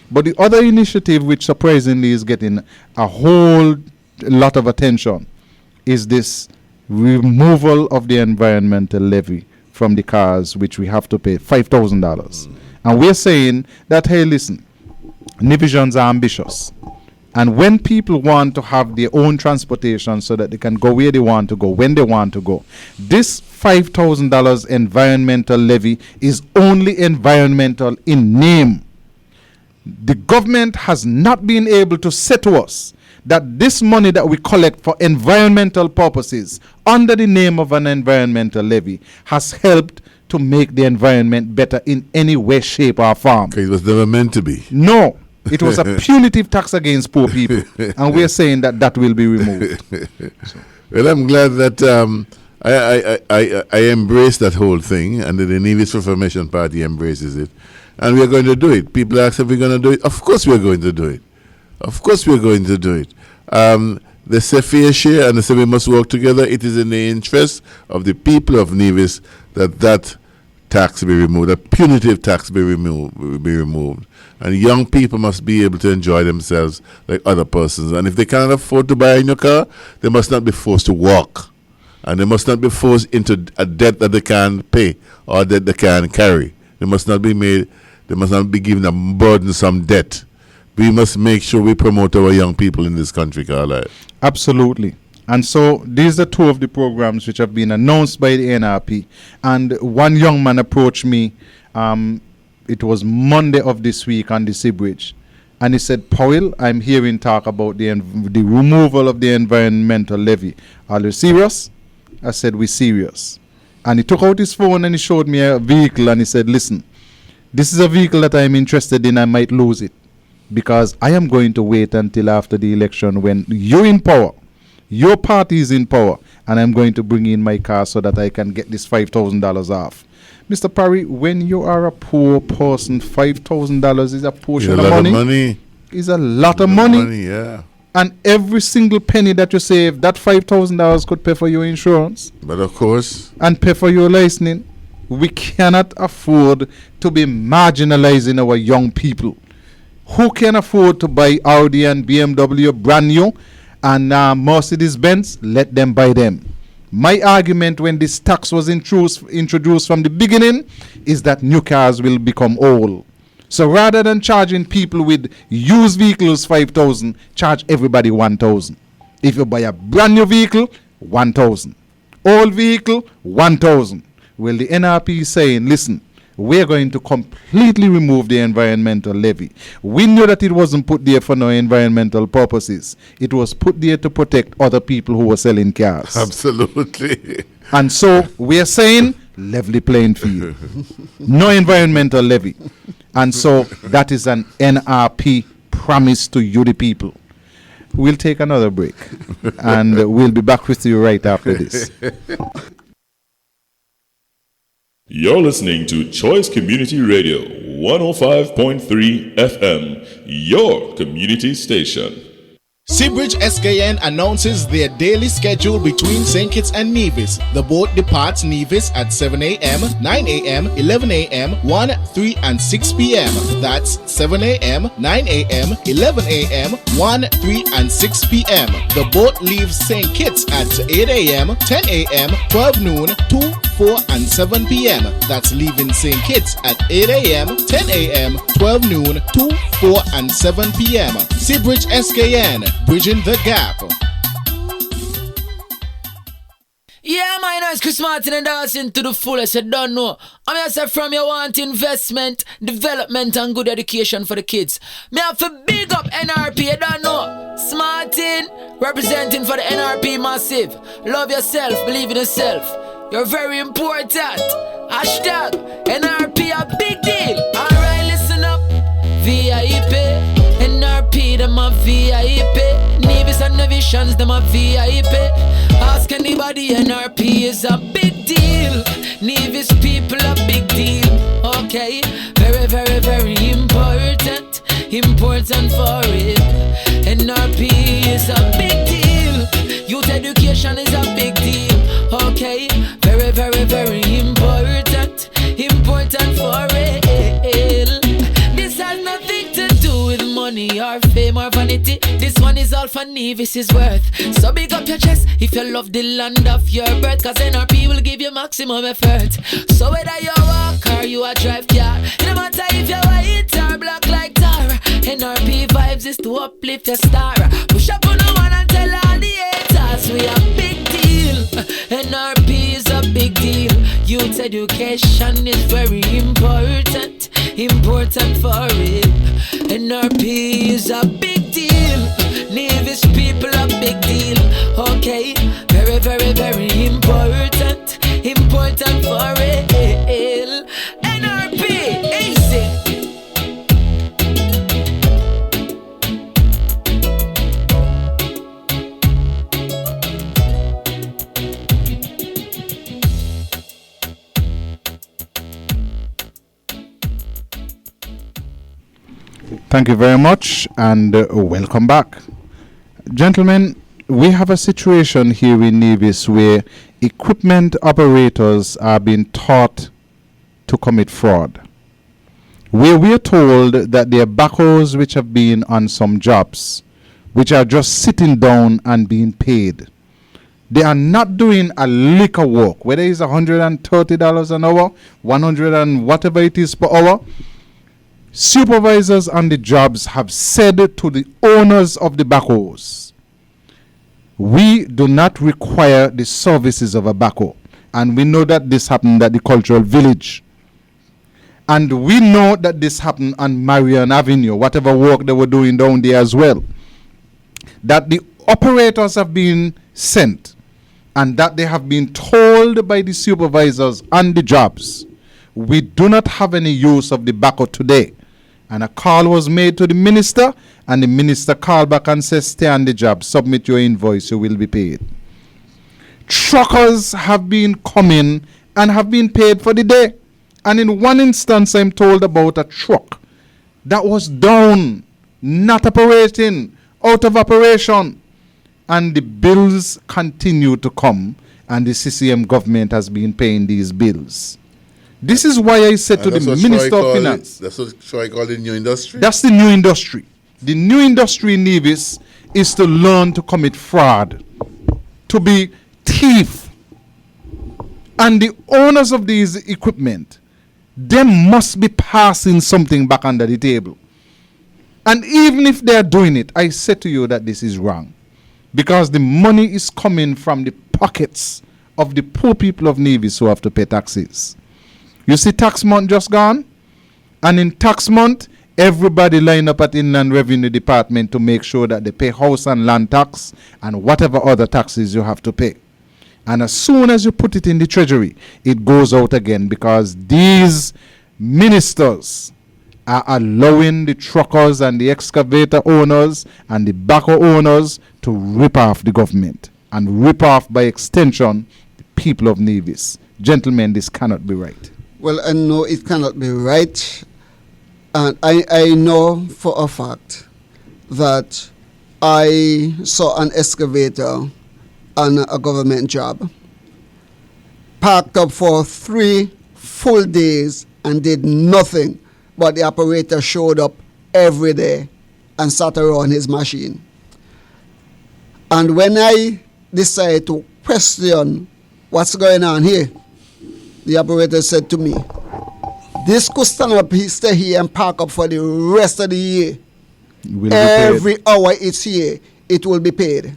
But the other initiative, which surprisingly is getting a whole lot of attention, is this removal of the environmental levy from the cars, which we have to pay $5,000. And we're saying that, hey, listen, Nevisians are ambitious. And when people want to have their own transportation so that they can go where they want to go, when they want to go, this $5,000 environmental levy is only environmental in name. The government has not been able to say to us that this money that we collect for environmental purposes under the name of an environmental levy has helped to make the environment better in any way, shape, or form. It was never meant to be. No, it was a punitive tax against poor people, and we're saying that will be removed. Well, I'm glad that I embrace that whole thing, and the Nevis Reformation Party embraces it, and we're going to do it. People ask if we're going to do it. Of course we're going to do it. Of course we're going to do it. They say fair share, and they say we must work together. It is in the interest of the people of Nevis that tax be removed, that punitive tax be removed. And young people must be able to enjoy themselves like other persons. And if they cannot afford to buy a new car, they must not be forced to walk. And they must not be forced into a debt that they can't pay or that they can't carry. They must not be given a burdensome debt. We must make sure we promote our young people in this country, Carlisle. Absolutely. And so these are two of the programs which have been announced by the NRP. And one young man approached me, it was Monday of this week on the Sea Bridge. And he said, Powell, I'm hearing talk about the removal of the environmental levy. Are you serious? I said, we're serious. And he took out his phone and he showed me a vehicle and he said, listen, this is a vehicle that I'm interested in. I might lose it, because I am going to wait until after the election when you're in power, your party is in power, and I'm going to bring in my car so that I can get this $5,000 off. Mr. Parry, when you are a poor person, $5,000 is a portion of money. It's a lot of money. Yeah. And every single penny that you save, that $5,000 could pay for your insurance. But of course. And pay for your licensing. We cannot afford to be marginalizing our young people. Who can afford to buy Audi and BMW brand new and Mercedes-Benz? Let them buy them. My argument when this tax was introduced from the beginning is that new cars will become old. So rather than charging people with used vehicles $5,000, charge everybody $1,000. If you buy a brand new vehicle, $1,000. Old vehicle, $1,000. Well, the NRP is saying, listen, we're going to completely remove the environmental levy. We knew that it wasn't put there for no environmental purposes. It was put there to protect other people who were selling cars. Absolutely. And so we're saying, level the playing field. No environmental levy. And so that is an NRP promise to you, the people. We'll take another break. And we'll be back with you right after this. You're listening to Choice Community Radio, 105.3 FM, your community station. Seabridge SKN announces their daily schedule between St. Kitts and Nevis. The boat departs Nevis at 7 a.m., 9 a.m., 11 a.m., 1, 3, and 6 p.m. That's 7 a.m., 9 a.m., 11 a.m., 1, 3, and 6 p.m. The boat leaves St. Kitts at 8 a.m., 10 a.m., 12 noon, 2, 4, and 7 p.m. That's leaving St. Kitts at 8 a.m., 10 a.m., 12 noon, 2, 4, and 7 p.m. Seabridge SKN, bridging the gap. Yeah, my name is Chris Martin and dancing to the fullest. You don't know. I'm here say from you want investment, development, and good education for the kids. Me have to big up NRP. You don't know. Smartin representing for the NRP massive. Love yourself, believe in yourself. You're very important. Hashtag NRP a big deal. Alright, listen up. VIP, NRP, them a VIP. Nevis and Navisions, them a VIP. Ask anybody, NRP is a big deal. Nevis people a big deal. Okay, very, very, very important. Important for it. NRP is a big deal. Youth education is a big deal. Okay, very, very, very important. Important for it. This has nothing to do with money or fame or vanity. This one is all for Nevis' worth. So big up your chest if you love the land of your birth, cause NRP will give you maximum effort. So whether you walk or you a drive car, no matter if you're white or black like tar, NRP vibes is to uplift your star. Push up on the one and tell all the haters we a big deal. NRP is a big deal. Youth education is very important. Important for it. NRP is a big deal. Nevis people a big deal. Okay, very, very, very important. Important for it. NRP, easy. Thank you very much and welcome back. Gentlemen, we have a situation here in Nevis where equipment operators are being taught to commit fraud. Where we are told that there are backhoes which have been on some jobs, which are just sitting down and being paid. They are not doing a lick of work, whether it's $130 an hour, 100 and whatever it is per hour. Supervisors on the jobs have said to the owners of the backhoes, we do not require the services of a backhoe. And we know that this happened at the cultural village. And we know that this happened on Marion Avenue, whatever work they were doing down there as well. That the operators have been sent and that they have been told by the supervisors on the jobs, we do not have any use of the backhoe today. And a call was made to the minister, and the minister called back and said, stay on the job, submit your invoice, you will be paid. Truckers have been coming and have been paid for the day. And in one instance, I'm told about a truck that was down, not operating, out of operation. And the bills continue to come, and the CCM government has been paying these bills. This is why I said to the Minister of Finance. That's what Troy called the new industry? That's the new industry. The new industry in Nevis is to learn to commit fraud, to be thief. And the owners of these equipment, they must be passing something back under the table. And even if they are doing it, I say to you that this is wrong. Because the money is coming from the pockets of the poor people of Nevis who have to pay taxes. You see tax month just gone? And in tax month, everybody line up at Inland Revenue Department to make sure that they pay house and land tax and whatever other taxes you have to pay. And as soon as you put it in the treasury, it goes out again because these ministers are allowing the truckers and the excavator owners and the backhoe owners to rip off the government and rip off by extension the people of Nevis. Gentlemen, this cannot be right. Well, I know it cannot be right. And I know for a fact that I saw an excavator on a government job, parked up for 3 full days and did nothing, but the operator showed up every day and sat around his machine. And when I decided to question what's going on here, the operator said to me, this could stand up, stay here and park up for the rest of the year. Every hour it's here, it will be paid.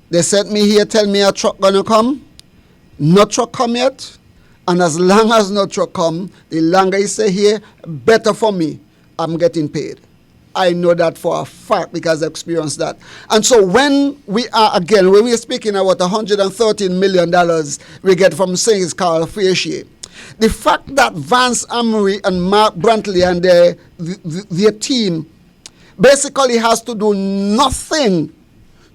They sent me here, tell me a truck gonna come. No truck come yet. And as long as no truck come, the longer I stay here, better for me. I'm getting paid. I know that for a fact because I experienced that. And so when we are speaking about $113 million we get from St. Carl fair share, the fact that Vance Amory and Mark Brantley and their team basically has to do nothing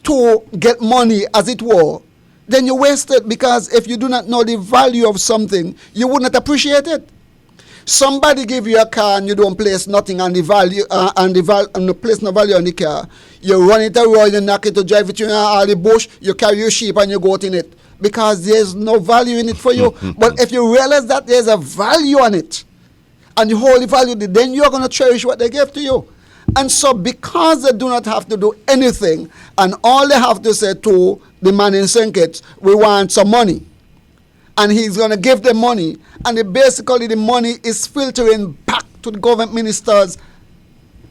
to get money, as it were, then you waste it, because if you do not know the value of something, you would not appreciate it. Somebody give you a car and you don't place nothing on the value, place no value on the car. You run it around, you knock it to drive it in all the bush, you carry your sheep and you go out in it, because there's no value in it for you. But if you realize that there's a value on it, and you wholly value it, then you're going to cherish what they gave to you. And so because they do not have to do anything, and all they have to say to the man in St. Kitts, we want some money, and he's going to give them money, and basically the money is filtering back to the government ministers.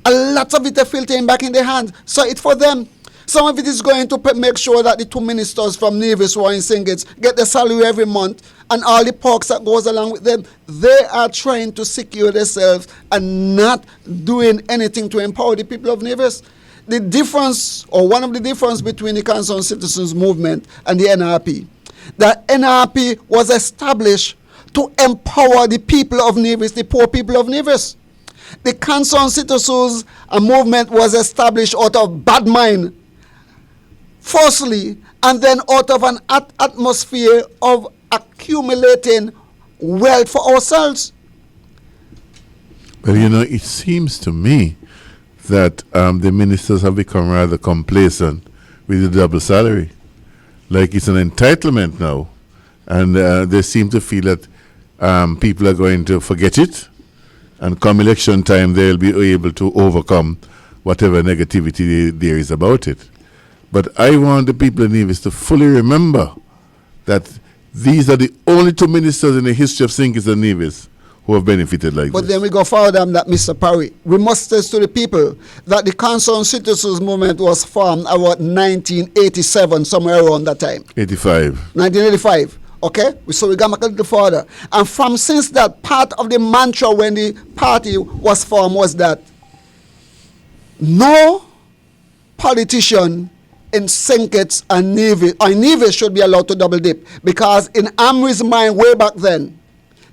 A lot of it is filtering back in their hands. So it's for them. Some of it is going to make sure that the 2 ministers from Nevis who are in St. Kitts get their salary every month, and all the perks that goes along with them. They are trying to secure themselves and not doing anything to empower the people of Nevis. The difference, or one of the difference between the Concerned Citizens Movement and the NRP, the NRP was established to empower the people of Nevis, the poor people of Nevis. The Concerned Citizens Movement was established out of bad mind, firstly, and then out of an atmosphere of accumulating wealth for ourselves. Well, it seems to me that the ministers have become rather complacent with the double salary. Like it's an entitlement now. And they seem to feel that people are going to forget it. And come election time, they'll be able to overcome whatever negativity there is about it. But I want the people in Nevis to fully remember that these are the only 2 ministers in the history of St. Kitts and Nevis who have benefited like But this. then we go further than that, Mr. Parry. We must say to the people that the Concerned Citizens Movement was formed about 1987, somewhere around that time. 1985. Okay? So we got back a little further. And since that, part of the mantra when the party was formed was that no politician in St. Kitts and Nevis should be allowed to double dip, because in Amri's mind way back then,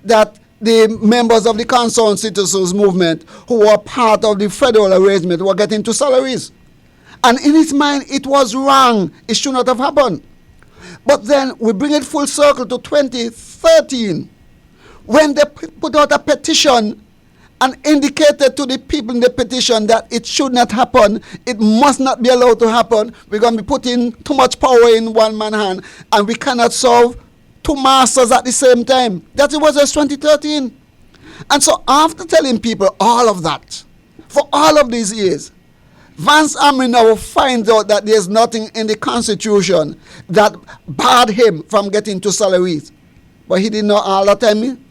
that the members of the Concerned Citizens Movement who were part of the federal arrangement were getting 2 salaries. And in his mind, it was wrong. It should not have happened. But then we bring it full circle to 2013, when they put out a petition and indicated to the people in the petition that it should not happen, it must not be allowed to happen. We're going to be putting too much power in one man's hand, and we cannot serve 2 masters at the same time. That was just 2013. And so after telling people all of that, for all of these years, Vance Amory now finds out that there's nothing in the Constitution that barred him from getting 2 salaries. But he didn't know all that time,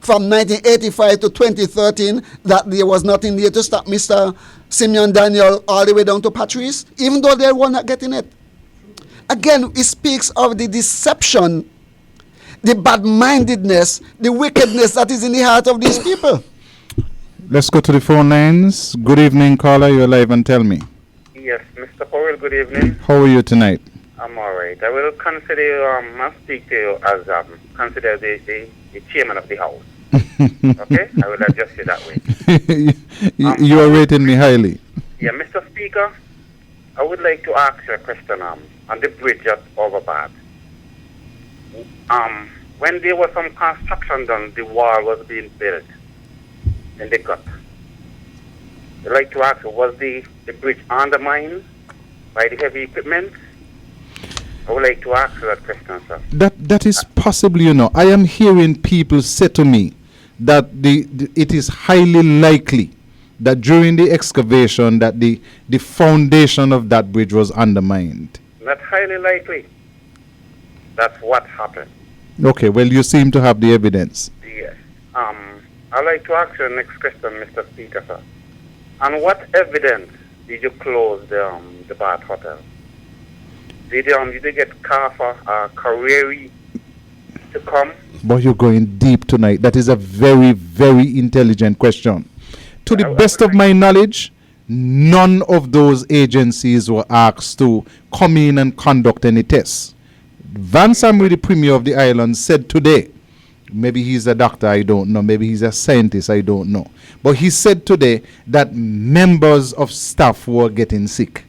from 1985 to 2013, that there was nothing there to stop Mr. Simeon Daniel all the way down to Patrice, even though they were not getting it. Again, it speaks of the deception, the bad-mindedness, the wickedness that is in the heart of these people. Let's go to the phone lines. Good evening, caller. You're live and tell me. Yes, Mr. Powell, good evening. How are you tonight? I'm all right. I will consider, I'll speak to you as, consider the chairman of the house. Okay? I will address you that way. You are rating me highly. Yeah, Mr. Speaker, I would like to ask you a question on the bridge at Overbad. When there was some construction done, the wall was being built in the gut. I'd like to ask you, was the bridge undermined by the heavy equipment? I would like to ask that question, sir. That is possible, you know. I am hearing people say to me that it is highly likely that during the excavation that the foundation of that bridge was undermined. Not highly likely. That's what happened. Okay, well, you seem to have the evidence. Yes. I'd like to ask you the next question, Mr. Speaker, sir. On what evidence did you close the Bath Hotel? Did you get Kafa or Kareri to come? But you're going deep tonight. That is a very, very intelligent question. To the best of my knowledge, none of those agencies were asked to come in and conduct any tests. Van Samri, the Premier of the island, said today, maybe he's a doctor, I don't know, maybe he's a scientist, I don't know, but he said today that members of staff were getting sick.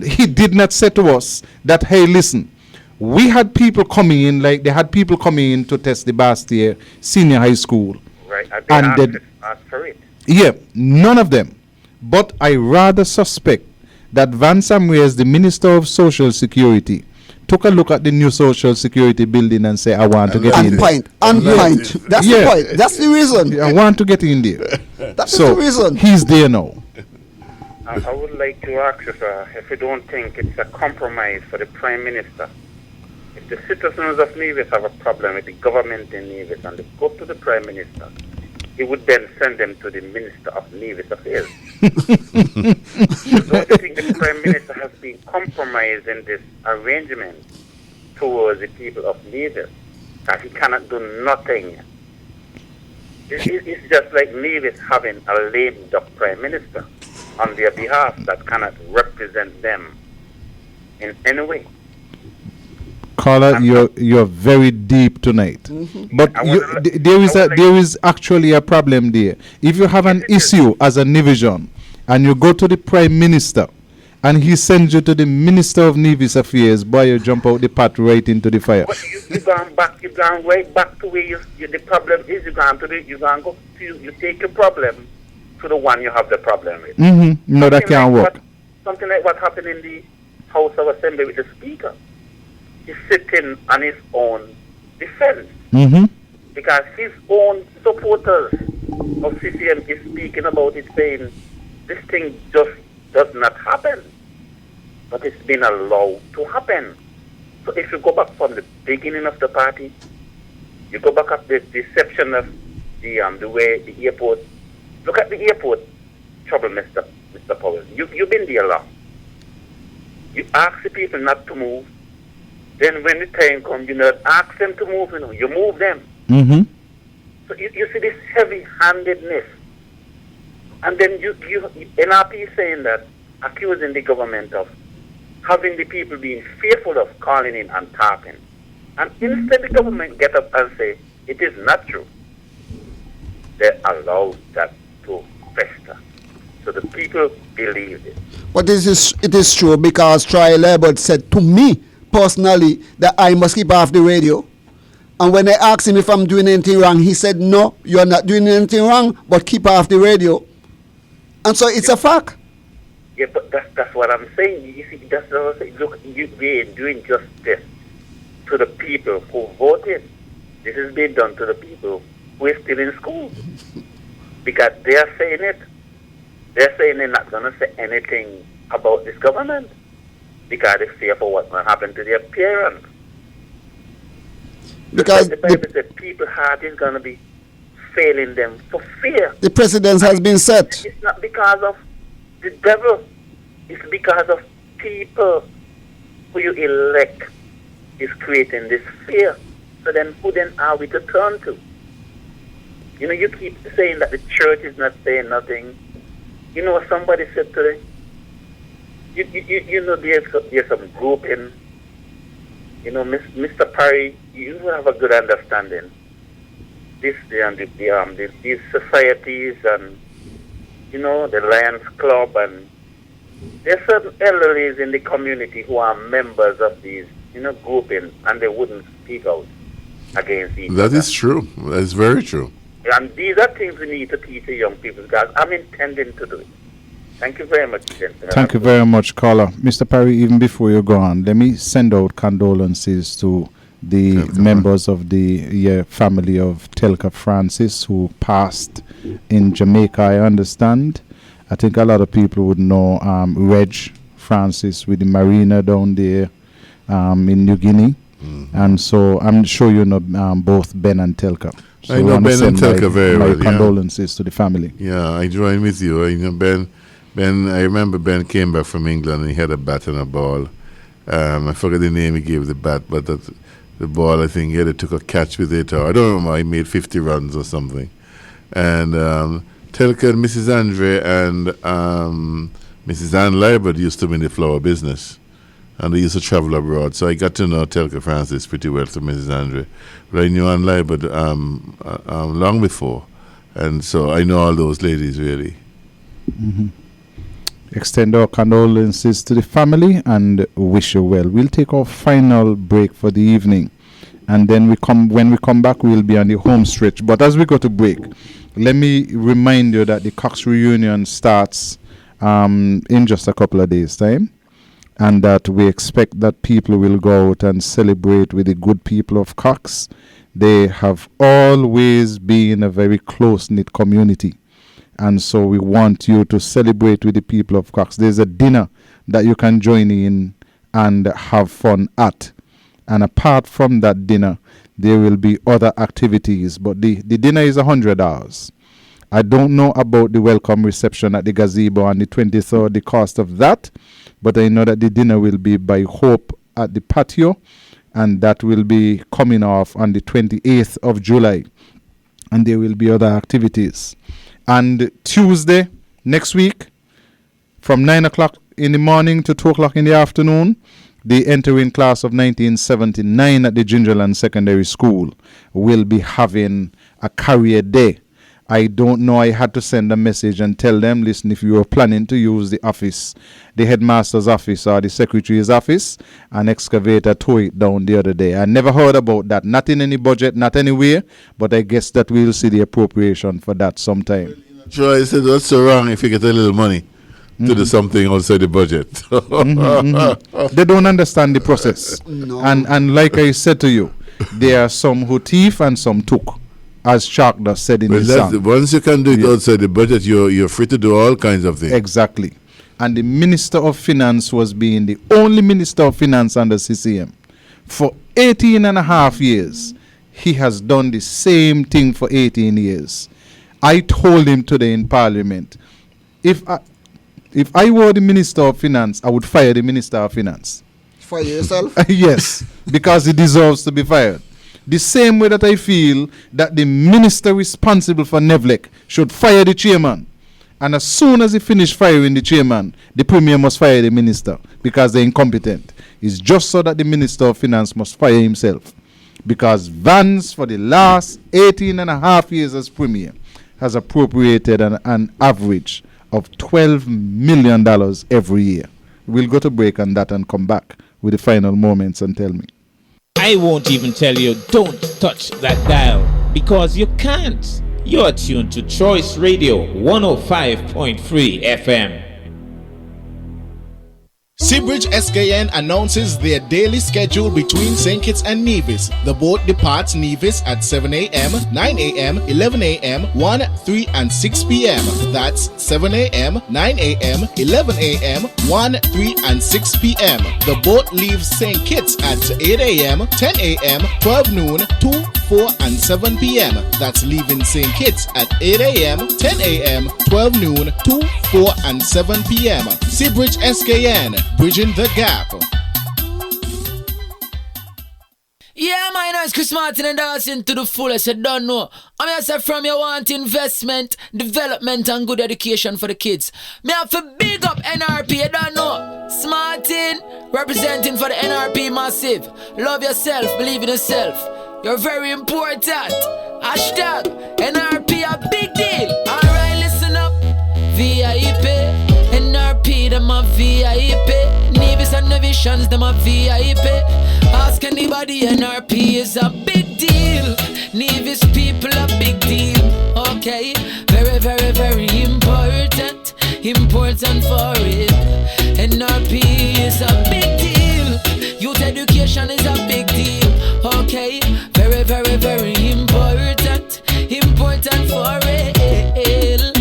He did not say to us that, hey, listen, we had people coming in, like they had people coming in to test the Bastille Senior High School. Right, and they asked for it. Yeah, none of them. But I rather suspect that Van Samway, the Minister of Social Security, took a look at the new Social Security building and say, I want to get in there. On point. That's the point. That's the reason. I want to get in there. That's the reason. He's there now. I would like to ask you, sir, if you don't think it's a compromise for the Prime Minister. If the citizens of Nevis have a problem with the government in Nevis and they go to the Prime Minister, he would then send them to the Minister of Nevis Affairs. Don't you think the Prime Minister has been compromised in this arrangement towards the people of Nevis? That he cannot do nothing. It's just like Nevis having a lame duck Prime Minister on their behalf that cannot represent them in any way. Caller, you're very deep tonight. But there is actually a problem there. If you have an issue as a Nevision and you go to the Prime Minister and he sends you to the Minister of Nevis Affairs, boy, you jump out the path right into the fire. But you gone right back to where the problem is. You take your problem to the one you have the problem with. No, that can't work. Something like what happened in the House of Assembly with the Speaker. He's sitting on his own defense. Because his own supporters of CCM is speaking about it, saying this thing just does not happen. But it's been allowed to happen. So if you go back from the beginning of the party, you go back at the deception of the way the airport. Look at the airport trouble, Mr. Powell. You've been there long. You ask the people not to move. Then when the time comes, you not ask them to move, you move them. So you see this heavy-handedness. And then NRP is saying that, accusing the government of having the people being fearful of calling in and talking. And instead the government get up and say, it is not true. They allow that to fester. So the people believe it. But it is true because Troy Labor said to me personally that I must keep off the radio. And when I asked him if I'm doing anything wrong, he said, no, you're not doing anything wrong, but keep off the radio. And so it's a fact. Yeah, but that's what I'm saying. You see, that's what I'm saying. Look, we're doing justice to the people who voted. This is being done to the people who are still in school. Because they're saying it. They're saying they're not going to say anything about this government because they fear for what will happen to their parents. Because the Bible said people's heart is going to be failing them for fear. The precedence has been set. It's not because of the devil. It's because of people who you elect is creating this fear. So then who then are we to turn to? You know, you keep saying that the church is not saying nothing. You know what somebody said today? You know, there's some group in, you know, Mr. Parry, you have a good understanding. These societies and, you know, the Lions Club, and there's certain elderlies in the community who are members of these, you know, grouping, and they wouldn't speak out against each other. That is true. That is very true. And these are things we need to teach the young people, because I'm intending to do it. Thank you very much, gentlemen. Thank you very much, caller. Mr. Perry, even before you go on, let me send out condolences to the members of the family of Telka Francis who passed in Jamaica, I understand. I think a lot of people would know Reg Francis with the marina down there in New Guinea. And so I'm sure you know both Ben and Telka. So I know Ben and Telka very well. My condolences to the family. Yeah, I join with you. I know Ben, I remember Ben came back from England and he had a bat and a ball. I forget the name he gave the bat, but the ball, I think he had took a catch with it, or I don't know, he made 50 runs or something. And Telka and Mrs. Andre and Mrs. Ann Libert used to be in the flower business. And they used to travel abroad. So I got to know Telka Francis pretty well through Mrs. Andre. But I knew Ann Libert long before. And so I know all those ladies, really. Mm-hmm. Extend our condolences to the family and wish you well. We'll take our final break for the evening. And then when we come back, we'll be on the home stretch. But as we go to break, let me remind you that the Cox reunion starts in just a couple of days' time. And that we expect that people will go out and celebrate with the good people of Cox. They have always been a very close-knit community. And so we want you to celebrate with the people of Cox. There's a dinner that you can join in and have fun at. And apart from that dinner, there will be other activities. But the dinner is $100. I don't know about the welcome reception at the gazebo on the 23rd, the cost of that. But I know that the dinner will be by Hope at the patio. And that will be coming off on the 28th of July. And there will be other activities. And Tuesday, next week, from 9 o'clock in the morning to 2 o'clock in the afternoon, the entering class of 1979 at the Gingerland Secondary School will be having a career day. I don't know, I had to send a message and tell them, listen, if you were planning to use the office, the headmaster's office or the secretary's office, an excavator tore it down the other day. I never heard about that, not in any budget, not anywhere, but I guess that we'll see the appropriation for that sometime. Sure, I said, what's so wrong if you get a little money to do something outside the budget? They don't understand the process. No. And like I said to you, there are some who thief and some took. As Shark does said in the song. Once you can do it outside the budget, you're free to do all kinds of things. Exactly. And the Minister of Finance was being the only Minister of Finance under CCM. For 18 and a half years, he has done the same thing for 18 years. I told him today in Parliament, if I were the Minister of Finance, I would fire the Minister of Finance. Fire yourself? Yes, because he deserves to be fired. The same way that I feel that the minister responsible for NEVLEC should fire the chairman. And as soon as he finish firing the chairman, the premier must fire the minister because they're incompetent. It's just so that the Minister of Finance must fire himself. Because Vance, for the last 18 and a half years as premier, has appropriated an average of $12 million every year. We'll go to break on that and come back with the final moments and tell me. I won't even tell you don't touch that dial because you can't. You're tuned to Choice Radio 105.3 FM. Seabridge SKN announces their daily schedule between St. Kitts and Nevis. The boat departs Nevis at 7 a.m., 9 a.m., 11 a.m., 1, 3, and 6 p.m. That's 7 a.m., 9 a.m., 11 a.m., 1, 3, and 6 p.m. The boat leaves St. Kitts at 8 a.m., 10 a.m., 12 noon, 2, 4, and 7 p.m. That's leaving St. Kitts at 8 a.m., 10 a.m., 12 noon, 2, 4, and 7 p.m. Seabridge SKN, bridging the gap. Yeah, my name is Chris Martin and dancing to the fullest. You don't know. I'm here say from you want investment, development, and good education for the kids. Me have to big up NRP. You don't know. Smartin, representing for the NRP massive. Love yourself, believe in yourself. You're very important. Hashtag NRP a big deal. Alright, listen up. VIP, NRP, them a VIP. Nevis and Nevisions, them a VIP. Ask anybody, NRP is a big deal. Nevis people a big deal. Okay, very, very, very important. Important important for him. NRP is a big deal. Youth education is a big deal. Okay, very, very, very important. Important for real.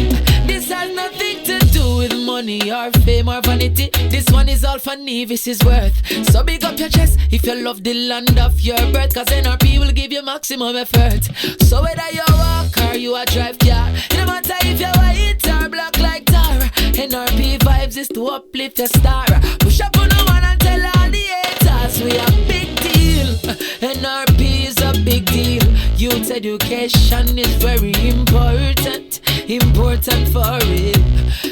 This has nothing to do with money or fame or vanity. This one is all for Nevis' worth. So big up your chest if you love the land of your birth, cause NRP will give you maximum effort. So whether you walk or you a drive car, it no matter if you're white or black like tar, NRP vibes is to uplift your star. Push up on the one and tell all the haters we a big deal. NRP is a big deal. Youth education is very important. Important for it.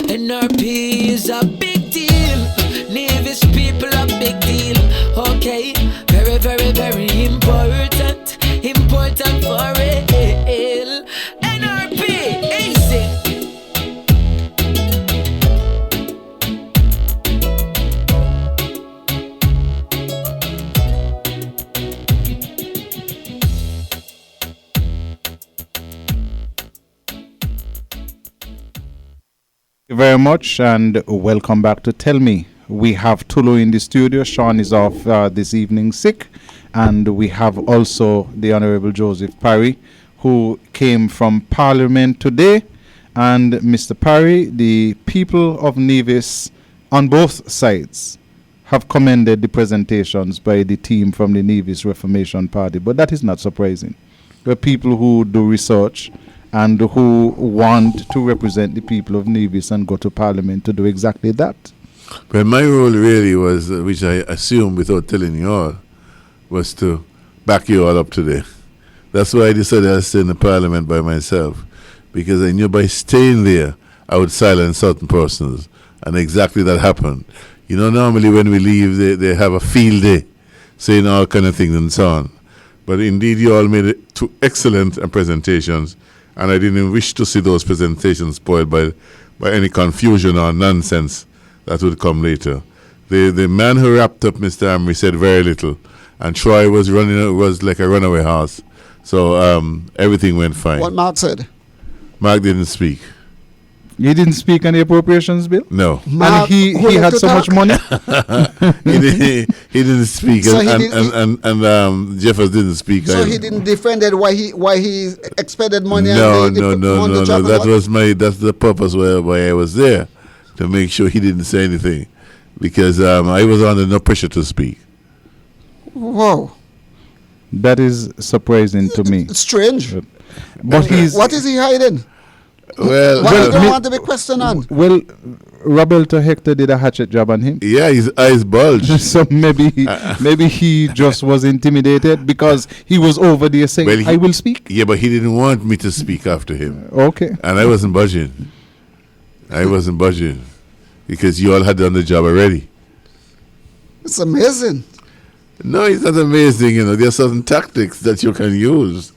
NRP is a big deal. Nevis people a big deal. Okay, very, very, very important. Important for real. NRP, easy. Thank you very much and welcome back to Tell Me. We have Tulu in the studio. Sean is off this evening sick, and we have also the Honorable Joseph Parry, who came from Parliament today. And Mr. Parry, the people of Nevis on both sides have commended the presentations by the team from the Nevis Reformation Party, but that is not surprising. There are people who do research and who want to represent the people of Nevis and go to Parliament to do exactly that. Well, my role really was, which I assume without telling you all, was to back you all up today. That's why I decided I'd stay in the Parliament by myself, because I knew by staying there, I would silence certain persons, and exactly that happened. You know, normally when we leave, they have a field day, saying all kind of things and so on. But indeed, you all made it two excellent presentations, and I didn't wish to see those presentations spoiled by any confusion or nonsense that would come later. The man who wrapped up Mr. Amri said very little, and Troy was like a runaway horse. So everything went fine. What Mark said? Mark didn't speak. He didn't speak on the appropriations bill? No. Mark, and he had so much money? he didn't speak, so and Jeffers didn't speak. So he didn't defend it why he expended money. No. That's the purpose why I was there, to make sure he didn't say anything, because I was under no pressure to speak. Wow. That is surprising to me. It's strange. But what is he hiding? Well, why don't want to be questioned on? Well, Roberto Hector did a hatchet job on him. Yeah, his eyes bulged. So maybe he just was intimidated because he was over there saying, I will speak. Yeah, but he didn't want me to speak after him. Okay. And I wasn't budging. Because you all had done the job already. It's amazing. No, it's not amazing. You know, there are certain tactics that you can use.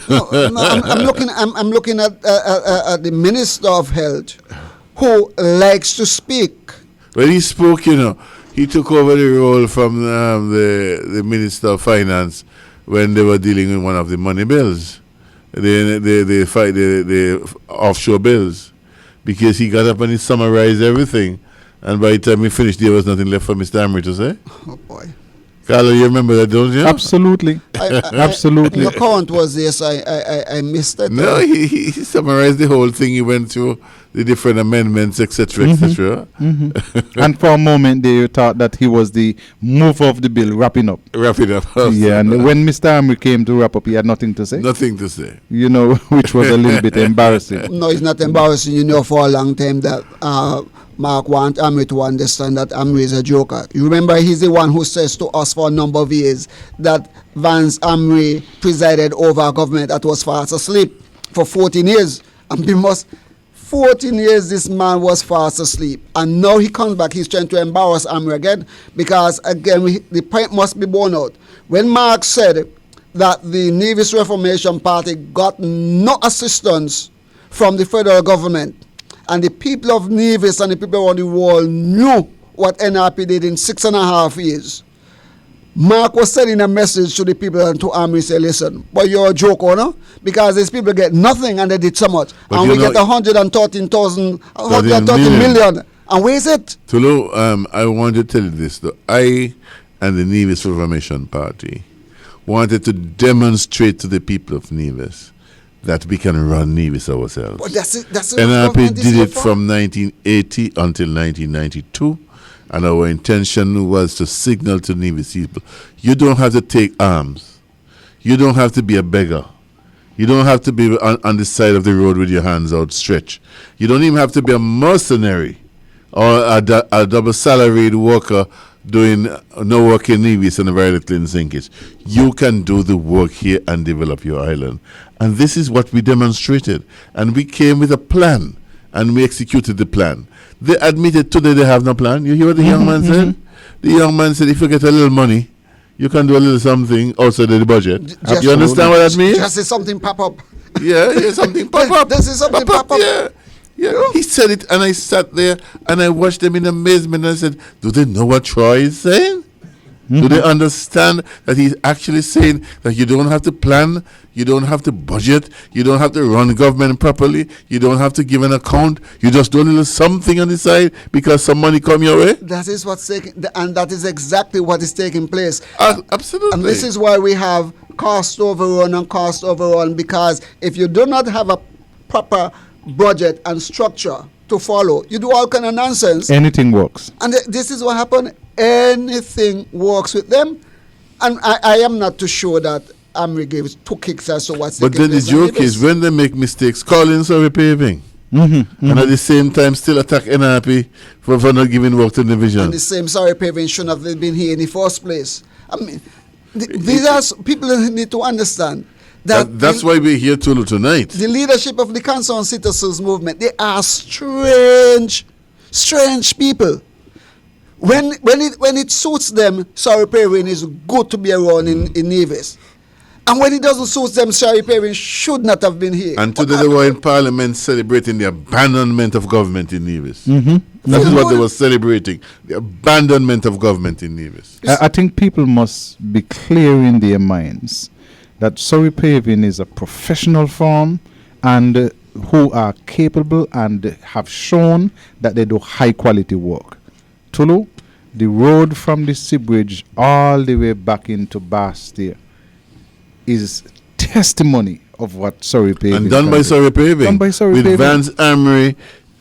I'm looking at the Minister of Health, who likes to speak. Well, he spoke. You know, he took over the role from the Minister of Finance when they were dealing with one of the money bills, the offshore bills, because he got up and he summarized everything, and by the time he finished, there was nothing left for Mr. Amri to say. Oh boy. Carlo, you remember that, don't you? Absolutely. Absolutely. Your comment was this. I missed it. No, he summarized the whole thing. He went through the different amendments, etc., etc. And for a moment, they thought that he was the mover of the bill, wrapping up. Yeah, and when Mr. Amri came to wrap up, he had nothing to say. Nothing to say. You know, which was a little bit embarrassing. No, it's not embarrassing. You know, for a long time that Mark wants Amri to understand that Amri is a joker. You remember, he's the one who says to us for a number of years that Vance Amri presided over a government that was fast asleep for 14 years. And 14 years this man was fast asleep. And now he comes back, he's trying to embarrass Amri again, because again, the point must be borne out. When Mark said that the Nevis Reformation Party got no assistance from the federal government, and the people of Nevis and the people around the world knew what NRP did in 6.5 years, Mark was sending a message to the people and to Amri, say, listen, but you're a joke, no? Because these people get nothing and they did so much. But and we get 113 million, And where is it? Tulu, I want to tell you this, though. I and the Nevis Reformation Party wanted to demonstrate to the people of Nevis that we can run Nevis ourselves. But that's it. NRP did it from 1980 until 1992, and our intention was to signal to Nevis people, you don't have to take arms. You don't have to be a beggar. You don't have to be on the side of the road with your hands outstretched. You don't even have to be a mercenary or a double salaried worker doing no work in Nevis and very little in Zinkage. You can do the work here and develop your island. And this is what we demonstrated. And we came with a plan and we executed the plan. They admitted today they have no plan. You hear what the young man said? The young man said, if you get a little money, you can do a little something outside of the budget. You understand what that means? Just say something pop up. Yeah, something pop up. This is something pop up. Yeah. He said it, and I sat there and I watched them in amazement. And I said, do they know what Troy is saying? Do they understand that he's actually saying that you don't have to plan, you don't have to budget, you don't have to run government properly, you don't have to give an account, you just do a little something on the side because some money come your way? That is what's taking, and that is exactly what is taking place. Absolutely. And this is why we have cost overrun, because if you do not have a proper budget and structure to follow, you do all kind of nonsense. Anything works. And this is what happened. Anything works with them. And I am not too sure that Amri gives two kicks as to what's But then the joke is when they make mistakes, call in survey paving. And at the same time still attack NRP for not giving work to the division. And the same sorry paving shouldn't have been here in the first place. I mean, these are people that need to understand. That's why we're here tonight. The leadership of the Concerned Citizens Movement, they are strange people. When it suits them, sorry paving is good to be around in Nevis. And when it doesn't suit them, sorry paving should not have been here. And today they were in Parliament celebrating the abandonment of government in Nevis. That is what they were celebrating, the abandonment of government in Nevis. I think people must be clear in their minds that Surrey Paving is a professional firm and who are capable and have shown that they do high quality work. Tulu, the road from the sea bridge all the way back into Bastia is testimony of what Surrey Paving and done by Surrey Paving. Done by Surrey with Paving. Vance Amory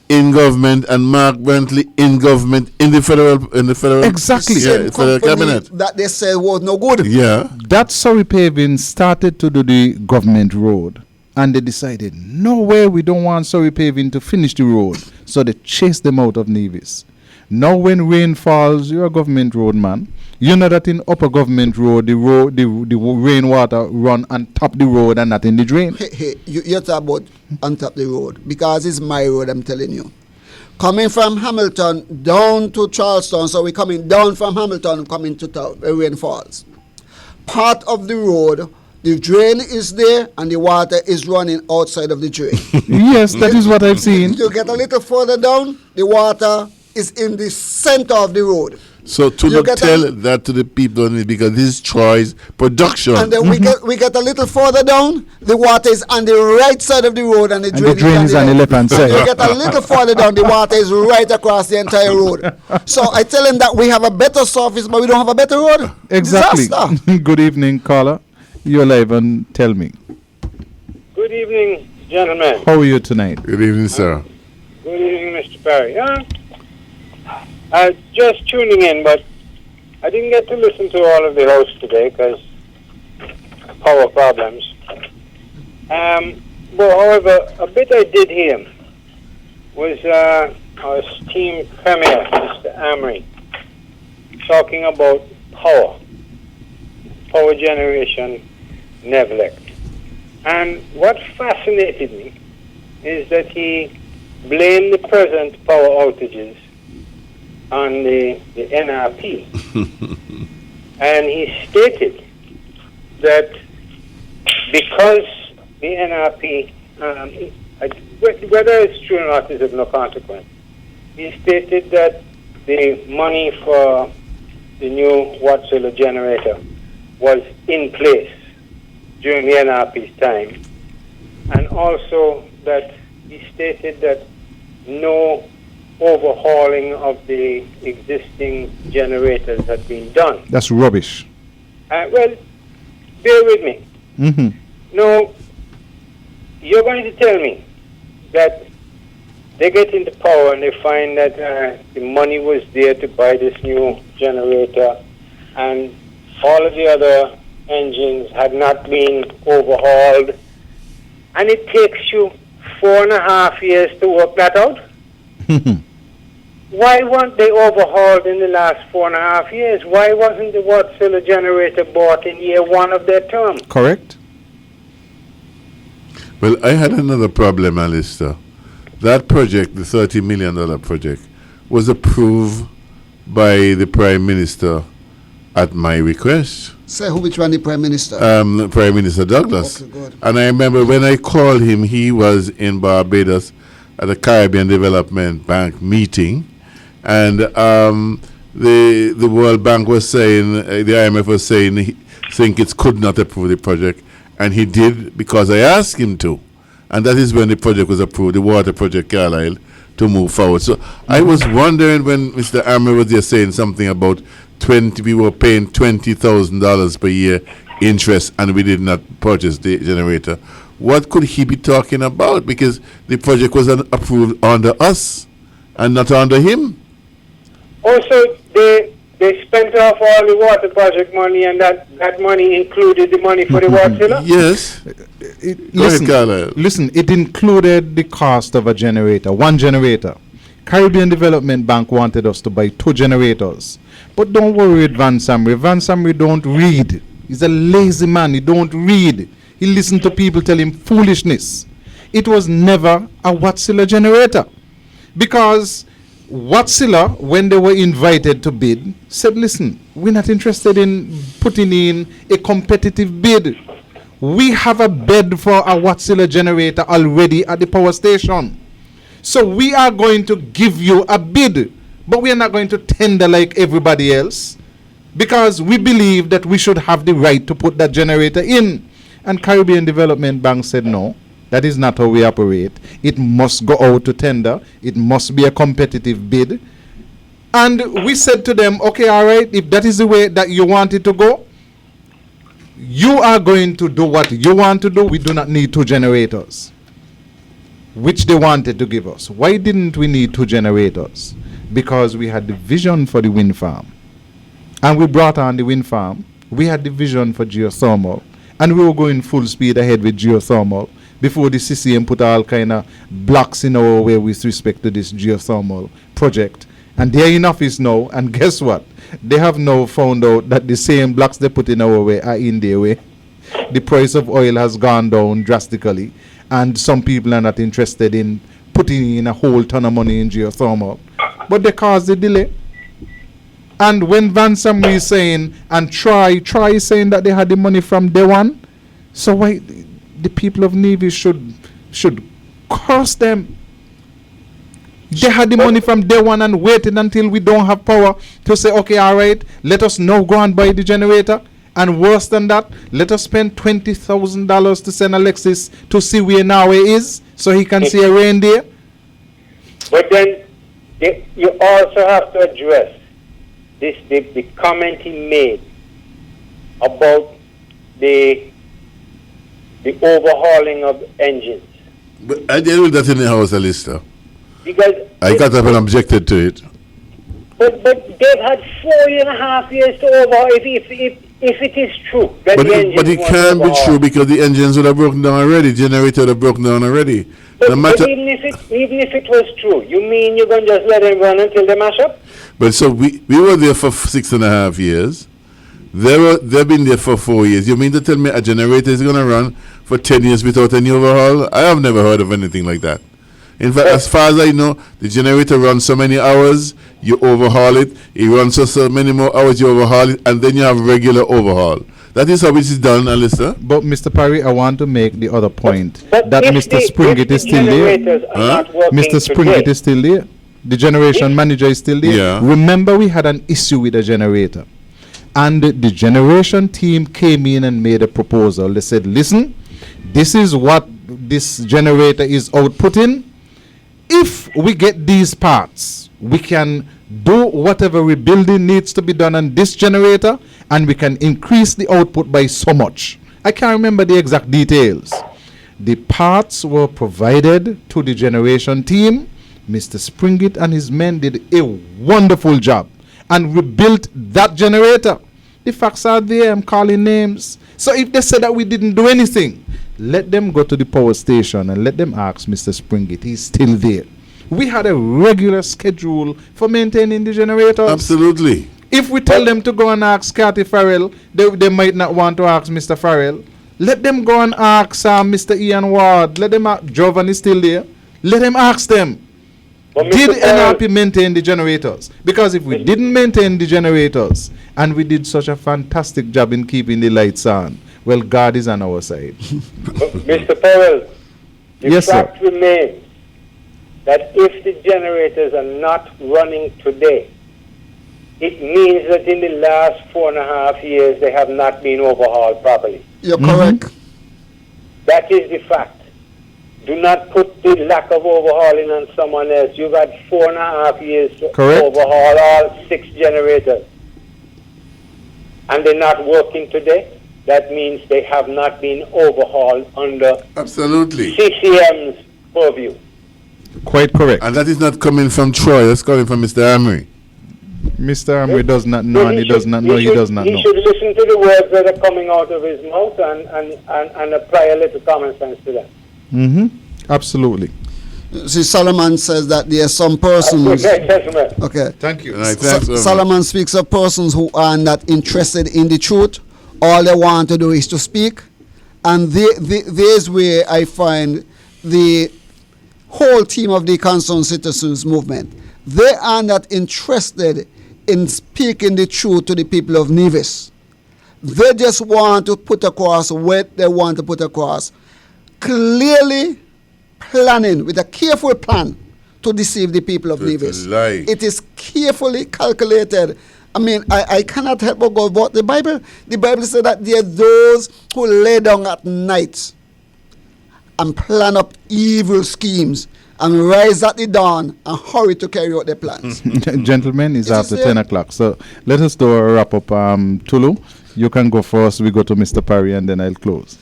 in government and Mark Bentley in government in the federal exactly federal cabinet. That they said was no good. Yeah. That Surrey Paving started to do the government road and they decided no way we don't want Surrey Paving to finish the road, so they chased them out of Nevis. Now when rain falls, you're a government road man. You know that in upper government road, the rainwater run on top the road and not in the drain. Hey, you talk about on top the road, because it's my road, I'm telling you. Coming from Hamilton down to Charleston, so we're coming down from Hamilton, coming to town, where rain falls. Part of the road, the drain is there and the water is running outside of the drain. Yes, that is what I've seen. You get a little further down, the water is in the center of the road. So to not tell that to the people, because this is Troy's production. And then we get a little further down, the water is on the right side of the road and the drain is on the left hand side. You get a little further down, the water is right across the entire road. So I tell them that we have a better surface, but we don't have a better road. Exactly. Disaster. Good evening, caller. You're live and tell me. Good evening, gentlemen. How are you tonight? Good evening, sir. Good evening, Mr. Barry. Just tuning in, but I didn't get to listen to all of the hosts today because power problems. But however, a bit I did hear was our esteemed Premier, Mr. Amory, talking about power generation, neglect. And what fascinated me is that he blamed the present power outages on the NRP. And he stated that because the NRP, whether it's true or not is of no consequence, he stated that the money for the new Watt-Solar generator was in place during the NRP's time, and also that he stated that no overhauling of the existing generators had been done. That's rubbish. Well, bear with me. No, you're going to tell me that they get into power and they find that the money was there to buy this new generator and all of the other engines had not been overhauled, and it takes you 4.5 years to work that out? Why weren't they overhauled in the last 4.5 years? Why wasn't the Wärtsilä generator bought in year 1 of their term? Correct. Well, I had another problem, Alistair. That project, the $30 million project, was approved by the Prime Minister at my request. Say which one the Prime Minister? Prime Minister Douglas. Okay, good. And I remember when I called him, he was in Barbados at the Caribbean Development Bank meeting, and the World Bank was saying, the IMF was saying, it could not approve the project, and he did because I asked him to, and that is when the project was approved, the water project Carlisle, to move forward. So I was wondering when Mr. Amir was there saying something about we were paying $20,000 per year interest, and we did not purchase the generator. What could he be talking about? Because the project was approved under us and not under him. Also, they spent off all the water project money, and that money included the money for the Wärtsilä? Yes. Listen, it included the cost of a generator, one generator. Caribbean Development Bank wanted us to buy 2 generators. But don't worry with Van Samri. Van Samri don't read. He's a lazy man. He don't read. He listens to people tell him foolishness. It was never a Wärtsilä generator. Because Wärtsilä, when they were invited to bid, said, listen, we're not interested in putting in a competitive bid. We have a bid for a Wärtsilä generator already at the power station. So we are going to give you a bid, but we are not going to tender like everybody else, because we believe that we should have the right to put that generator in. And Caribbean Development Bank said, no, that is not how we operate. It must go out to tender. It must be a competitive bid. And we said to them, okay, all right, if that is the way that you want it to go, you are going to do what you want to do. We do not need 2 generators, which they wanted to give us. Why didn't we need 2 generators? Because we had the vision for the wind farm. And we brought on the wind farm. We had the vision for geothermal. And we were going full speed ahead with geothermal before the CCM put all kind of blocks in our way with respect to this geothermal project. And they're in office now, and guess what? They have now found out that the same blocks they put in our way are in their way. The price of oil has gone down drastically, and some people are not interested in putting in a whole ton of money in geothermal. But they caused the delay. And when Van Samri is saying, and Troy is saying that they had the money from day one, so why the people of Nevis should curse them? They had the money from day one and waited until we don't have power to say, okay, all right, let us now go and buy the generator. And worse than that, let us spend $20,000 to send Alexis to see where Nawe is so he can see a reindeer. But then you also have to address the comment he made about the overhauling of engines. But I deal with that in the House, Alistair. Because I got up and objected to it. But they've had 4.5 years to overhaul. If it is true that But the engines it weren't can't be overhauled. true because the engines would have broken down already. Generator would have broken down already. But, No matter. even if it was true, you mean you're going to just let them run until they mash up? But so we were there for 6.5 years. They've been there for 4 years. You mean to tell me a generator is going to run for 10 years without any overhaul? I have never heard of anything like that. In fact, as far as I know, the generator runs so many hours, you overhaul it. It runs so many more hours, you overhaul it, and then you have regular overhaul. That is how it is done, Alistair. But Mr. Parry, I want to make the other point But that if Mr. Springett is still there. Mr. Springett is still there. The generation manager is still there. Yeah. Remember, we had an issue with a generator. And the generation team came in and made a proposal. They said, listen, this is what this generator is outputting. if we get these parts, we can do whatever rebuilding needs to be done on this generator, and we can increase the output by so much. I can't remember the exact details. The parts were provided to the generation team. Mr. Springett and his men did a wonderful job and rebuilt that generator. The facts are there. I'm calling names. So if they say that we didn't do anything, let them go to the power station and let them ask Mr. Springett. He's still there. We had a regular schedule for maintaining the generators. Absolutely. If we tell them to go and ask Cathy Farrell, they might not want to ask Mr. Farrell. Let them go and ask Mr. Ian Ward. Let them ask. Jovan is still there. Let them ask them. Did NRP maintain the generators? Because if we didn't maintain the generators and we did such a fantastic job in keeping the lights on, well, God is on our side. Mr. Powell, the fact remains that if the generators are not running today, it means that in the last 4.5 years they have not been overhauled properly. You're correct. That is the fact. Do not put the lack of overhauling on someone else. You've had 4.5 years to overhaul all 6 generators. And they're not working today. That means they have not been overhauled under CCM's purview. Quite correct. And that is not coming from Troy, that's coming from Mr. Amory. Mr. Amory does not know, and he does not know, he does not know. He should listen to the words that are coming out of his mouth and apply a little common sense to them. Absolutely. See, Solomon says that there are some persons. Okay. Thank you. Solomon speaks of persons who are not interested in the truth. All they want to do is to speak. And there's where I find the whole team of the Concerned Citizens Movement. They are not interested in speaking the truth to the people of Nevis. They just want to put across what they want to put across. Clearly planning with a careful plan to deceive the people of Nevis. It is carefully calculated. I mean, I cannot help but go about the Bible. The Bible says that there are those who lay down at night and plan up evil schemes and rise at the dawn and hurry to carry out their plans. Gentlemen, it's after 10 o'clock. So let us do a wrap up. Tulu, you can go first. We go to Mr. Parry and then I'll close.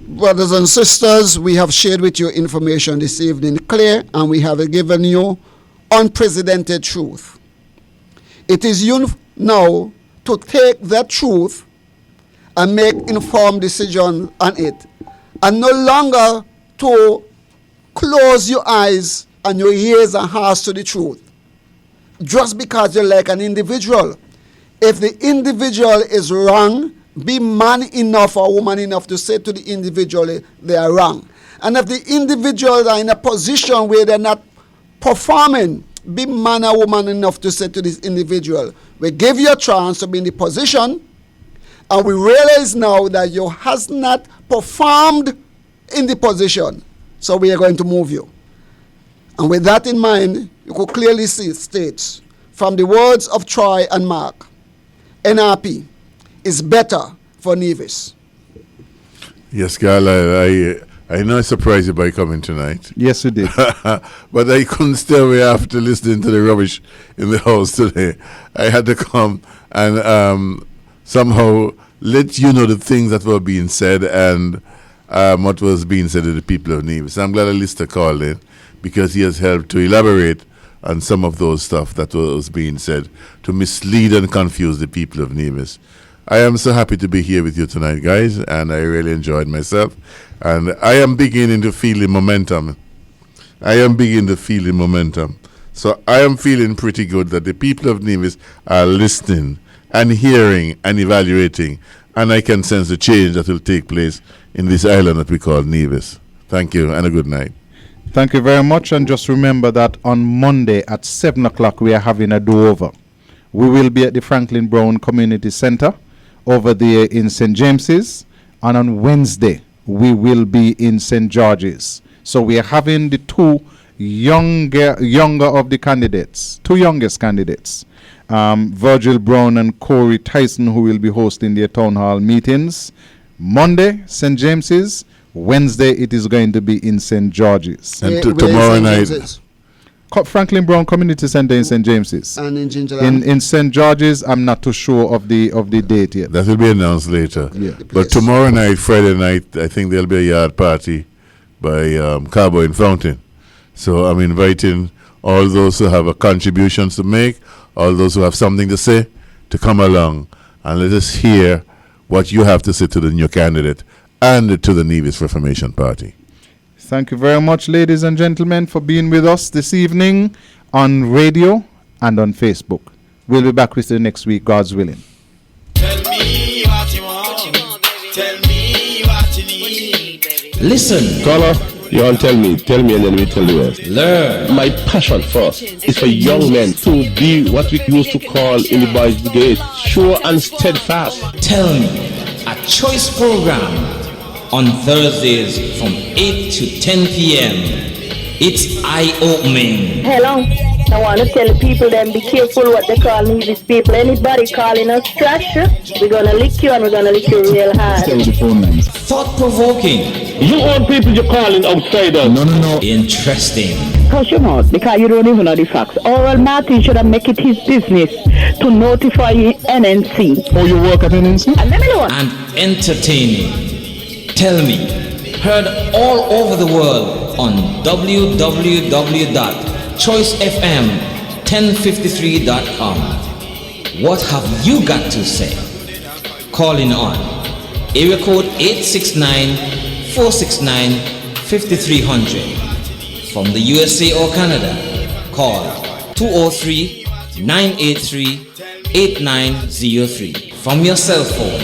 Brothers and sisters, we have shared with you information this evening clear, and we have given you unprecedented truth. It is you now to take that truth and make informed decisions on it, and no longer to close your eyes and your ears and hearts to the truth just because you're like an individual. If the individual is wrong, be man enough or woman enough to say to the individual they are wrong. And if the individuals are in a position where they're not performing, be man or woman enough to say to this individual, we give you a chance to be in the position, and we realize now that you has not performed in the position, so we are going to move you. And with that in mind, you could clearly see it states from the words of Troy and Mark, NRP is better for Nevis. Yes, Carl, I know I surprised you by coming tonight. Yes, you did. But I couldn't stay away after listening to the rubbish in the house today. I had to come and somehow let you know the things that were being said and what was being said to the people of Nevis. I'm glad Alistair called in because he has helped to elaborate on some of those stuff that was being said to mislead and confuse the people of Nevis. I am so happy to be here with you tonight, guys, and I really enjoyed myself. And I am beginning to feel the momentum. So I am feeling pretty good that the people of Nevis are listening and hearing and evaluating, and I can sense the change that will take place in this island that we call Nevis. Thank you, and a good night. Thank you very much, and just remember that on Monday at 7 o'clock we are having a do-over. We will be at the Franklin Brown Community Center over there in St. James's, and on Wednesday we will be in St. George's. So we are having the two younger of the candidates, two youngest candidates, Virgil Brown and Corey Tyson, who will be hosting their town hall meetings. Monday, St. James's, Wednesday, it is going to be in St. George's. And tomorrow night, Franklin Brown Community Center in St. James's. And in Gingerland. In St. George's, I'm not too sure of the date yet. That will be announced later. Yeah. But tomorrow night, Friday night, I think there'll be a yard party by Cowboy and Fountain. So I'm inviting all those who have a contributions to make, all those who have something to say, to come along and let us hear what you have to say to the new candidate and to the Nevis Reformation Party. Thank you very much, ladies and gentlemen, for being with us this evening on radio and on Facebook. We'll be back with you next week, God's willing. Tell me what you want. Tell me what you need. Listen. Caller, you want to tell me and then we tell the rest. Learn. My passion first is for young men to be what we used to call in the boys' brigade, sure and steadfast. Tell me, a choice program on Thursdays from 8 to 10 p.m. It's eye-opening. Hello. I want to tell the people them be careful what they call Nevis people. Anybody calling us trash, we're going to lick you and we're going to lick you real hard. Thought-provoking. You old people you're calling outsiders. No. Interesting. Hush your mouth, because you don't even know the facts. Oral Martin should have make it his business to notify NNC. Oh, you work at NNC? And let me know. And entertaining. Tell me. Heard all over the world on www.choicefm1053.com. What have you got to say? Calling on area code 869-469-5300. From the USA or Canada, call 203-983-8903. From your cell phone,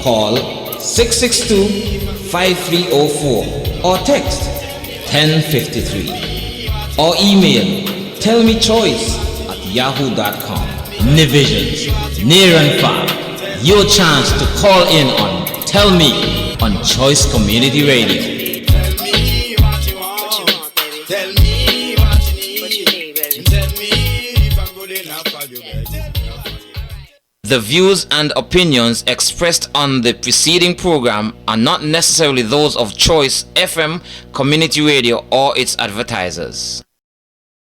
call 662-5304 or text 1053 or email tellmechoice@yahoo.com. Nivisions, near and far, your chance to call in on Tell Me on Choice Community Radio. Tell me what you want. Tell me what you need. Tell me if I'm good enough for you, baby. The views and opinions expressed on the preceding program are not necessarily those of Choice FM Community Radio or its advertisers.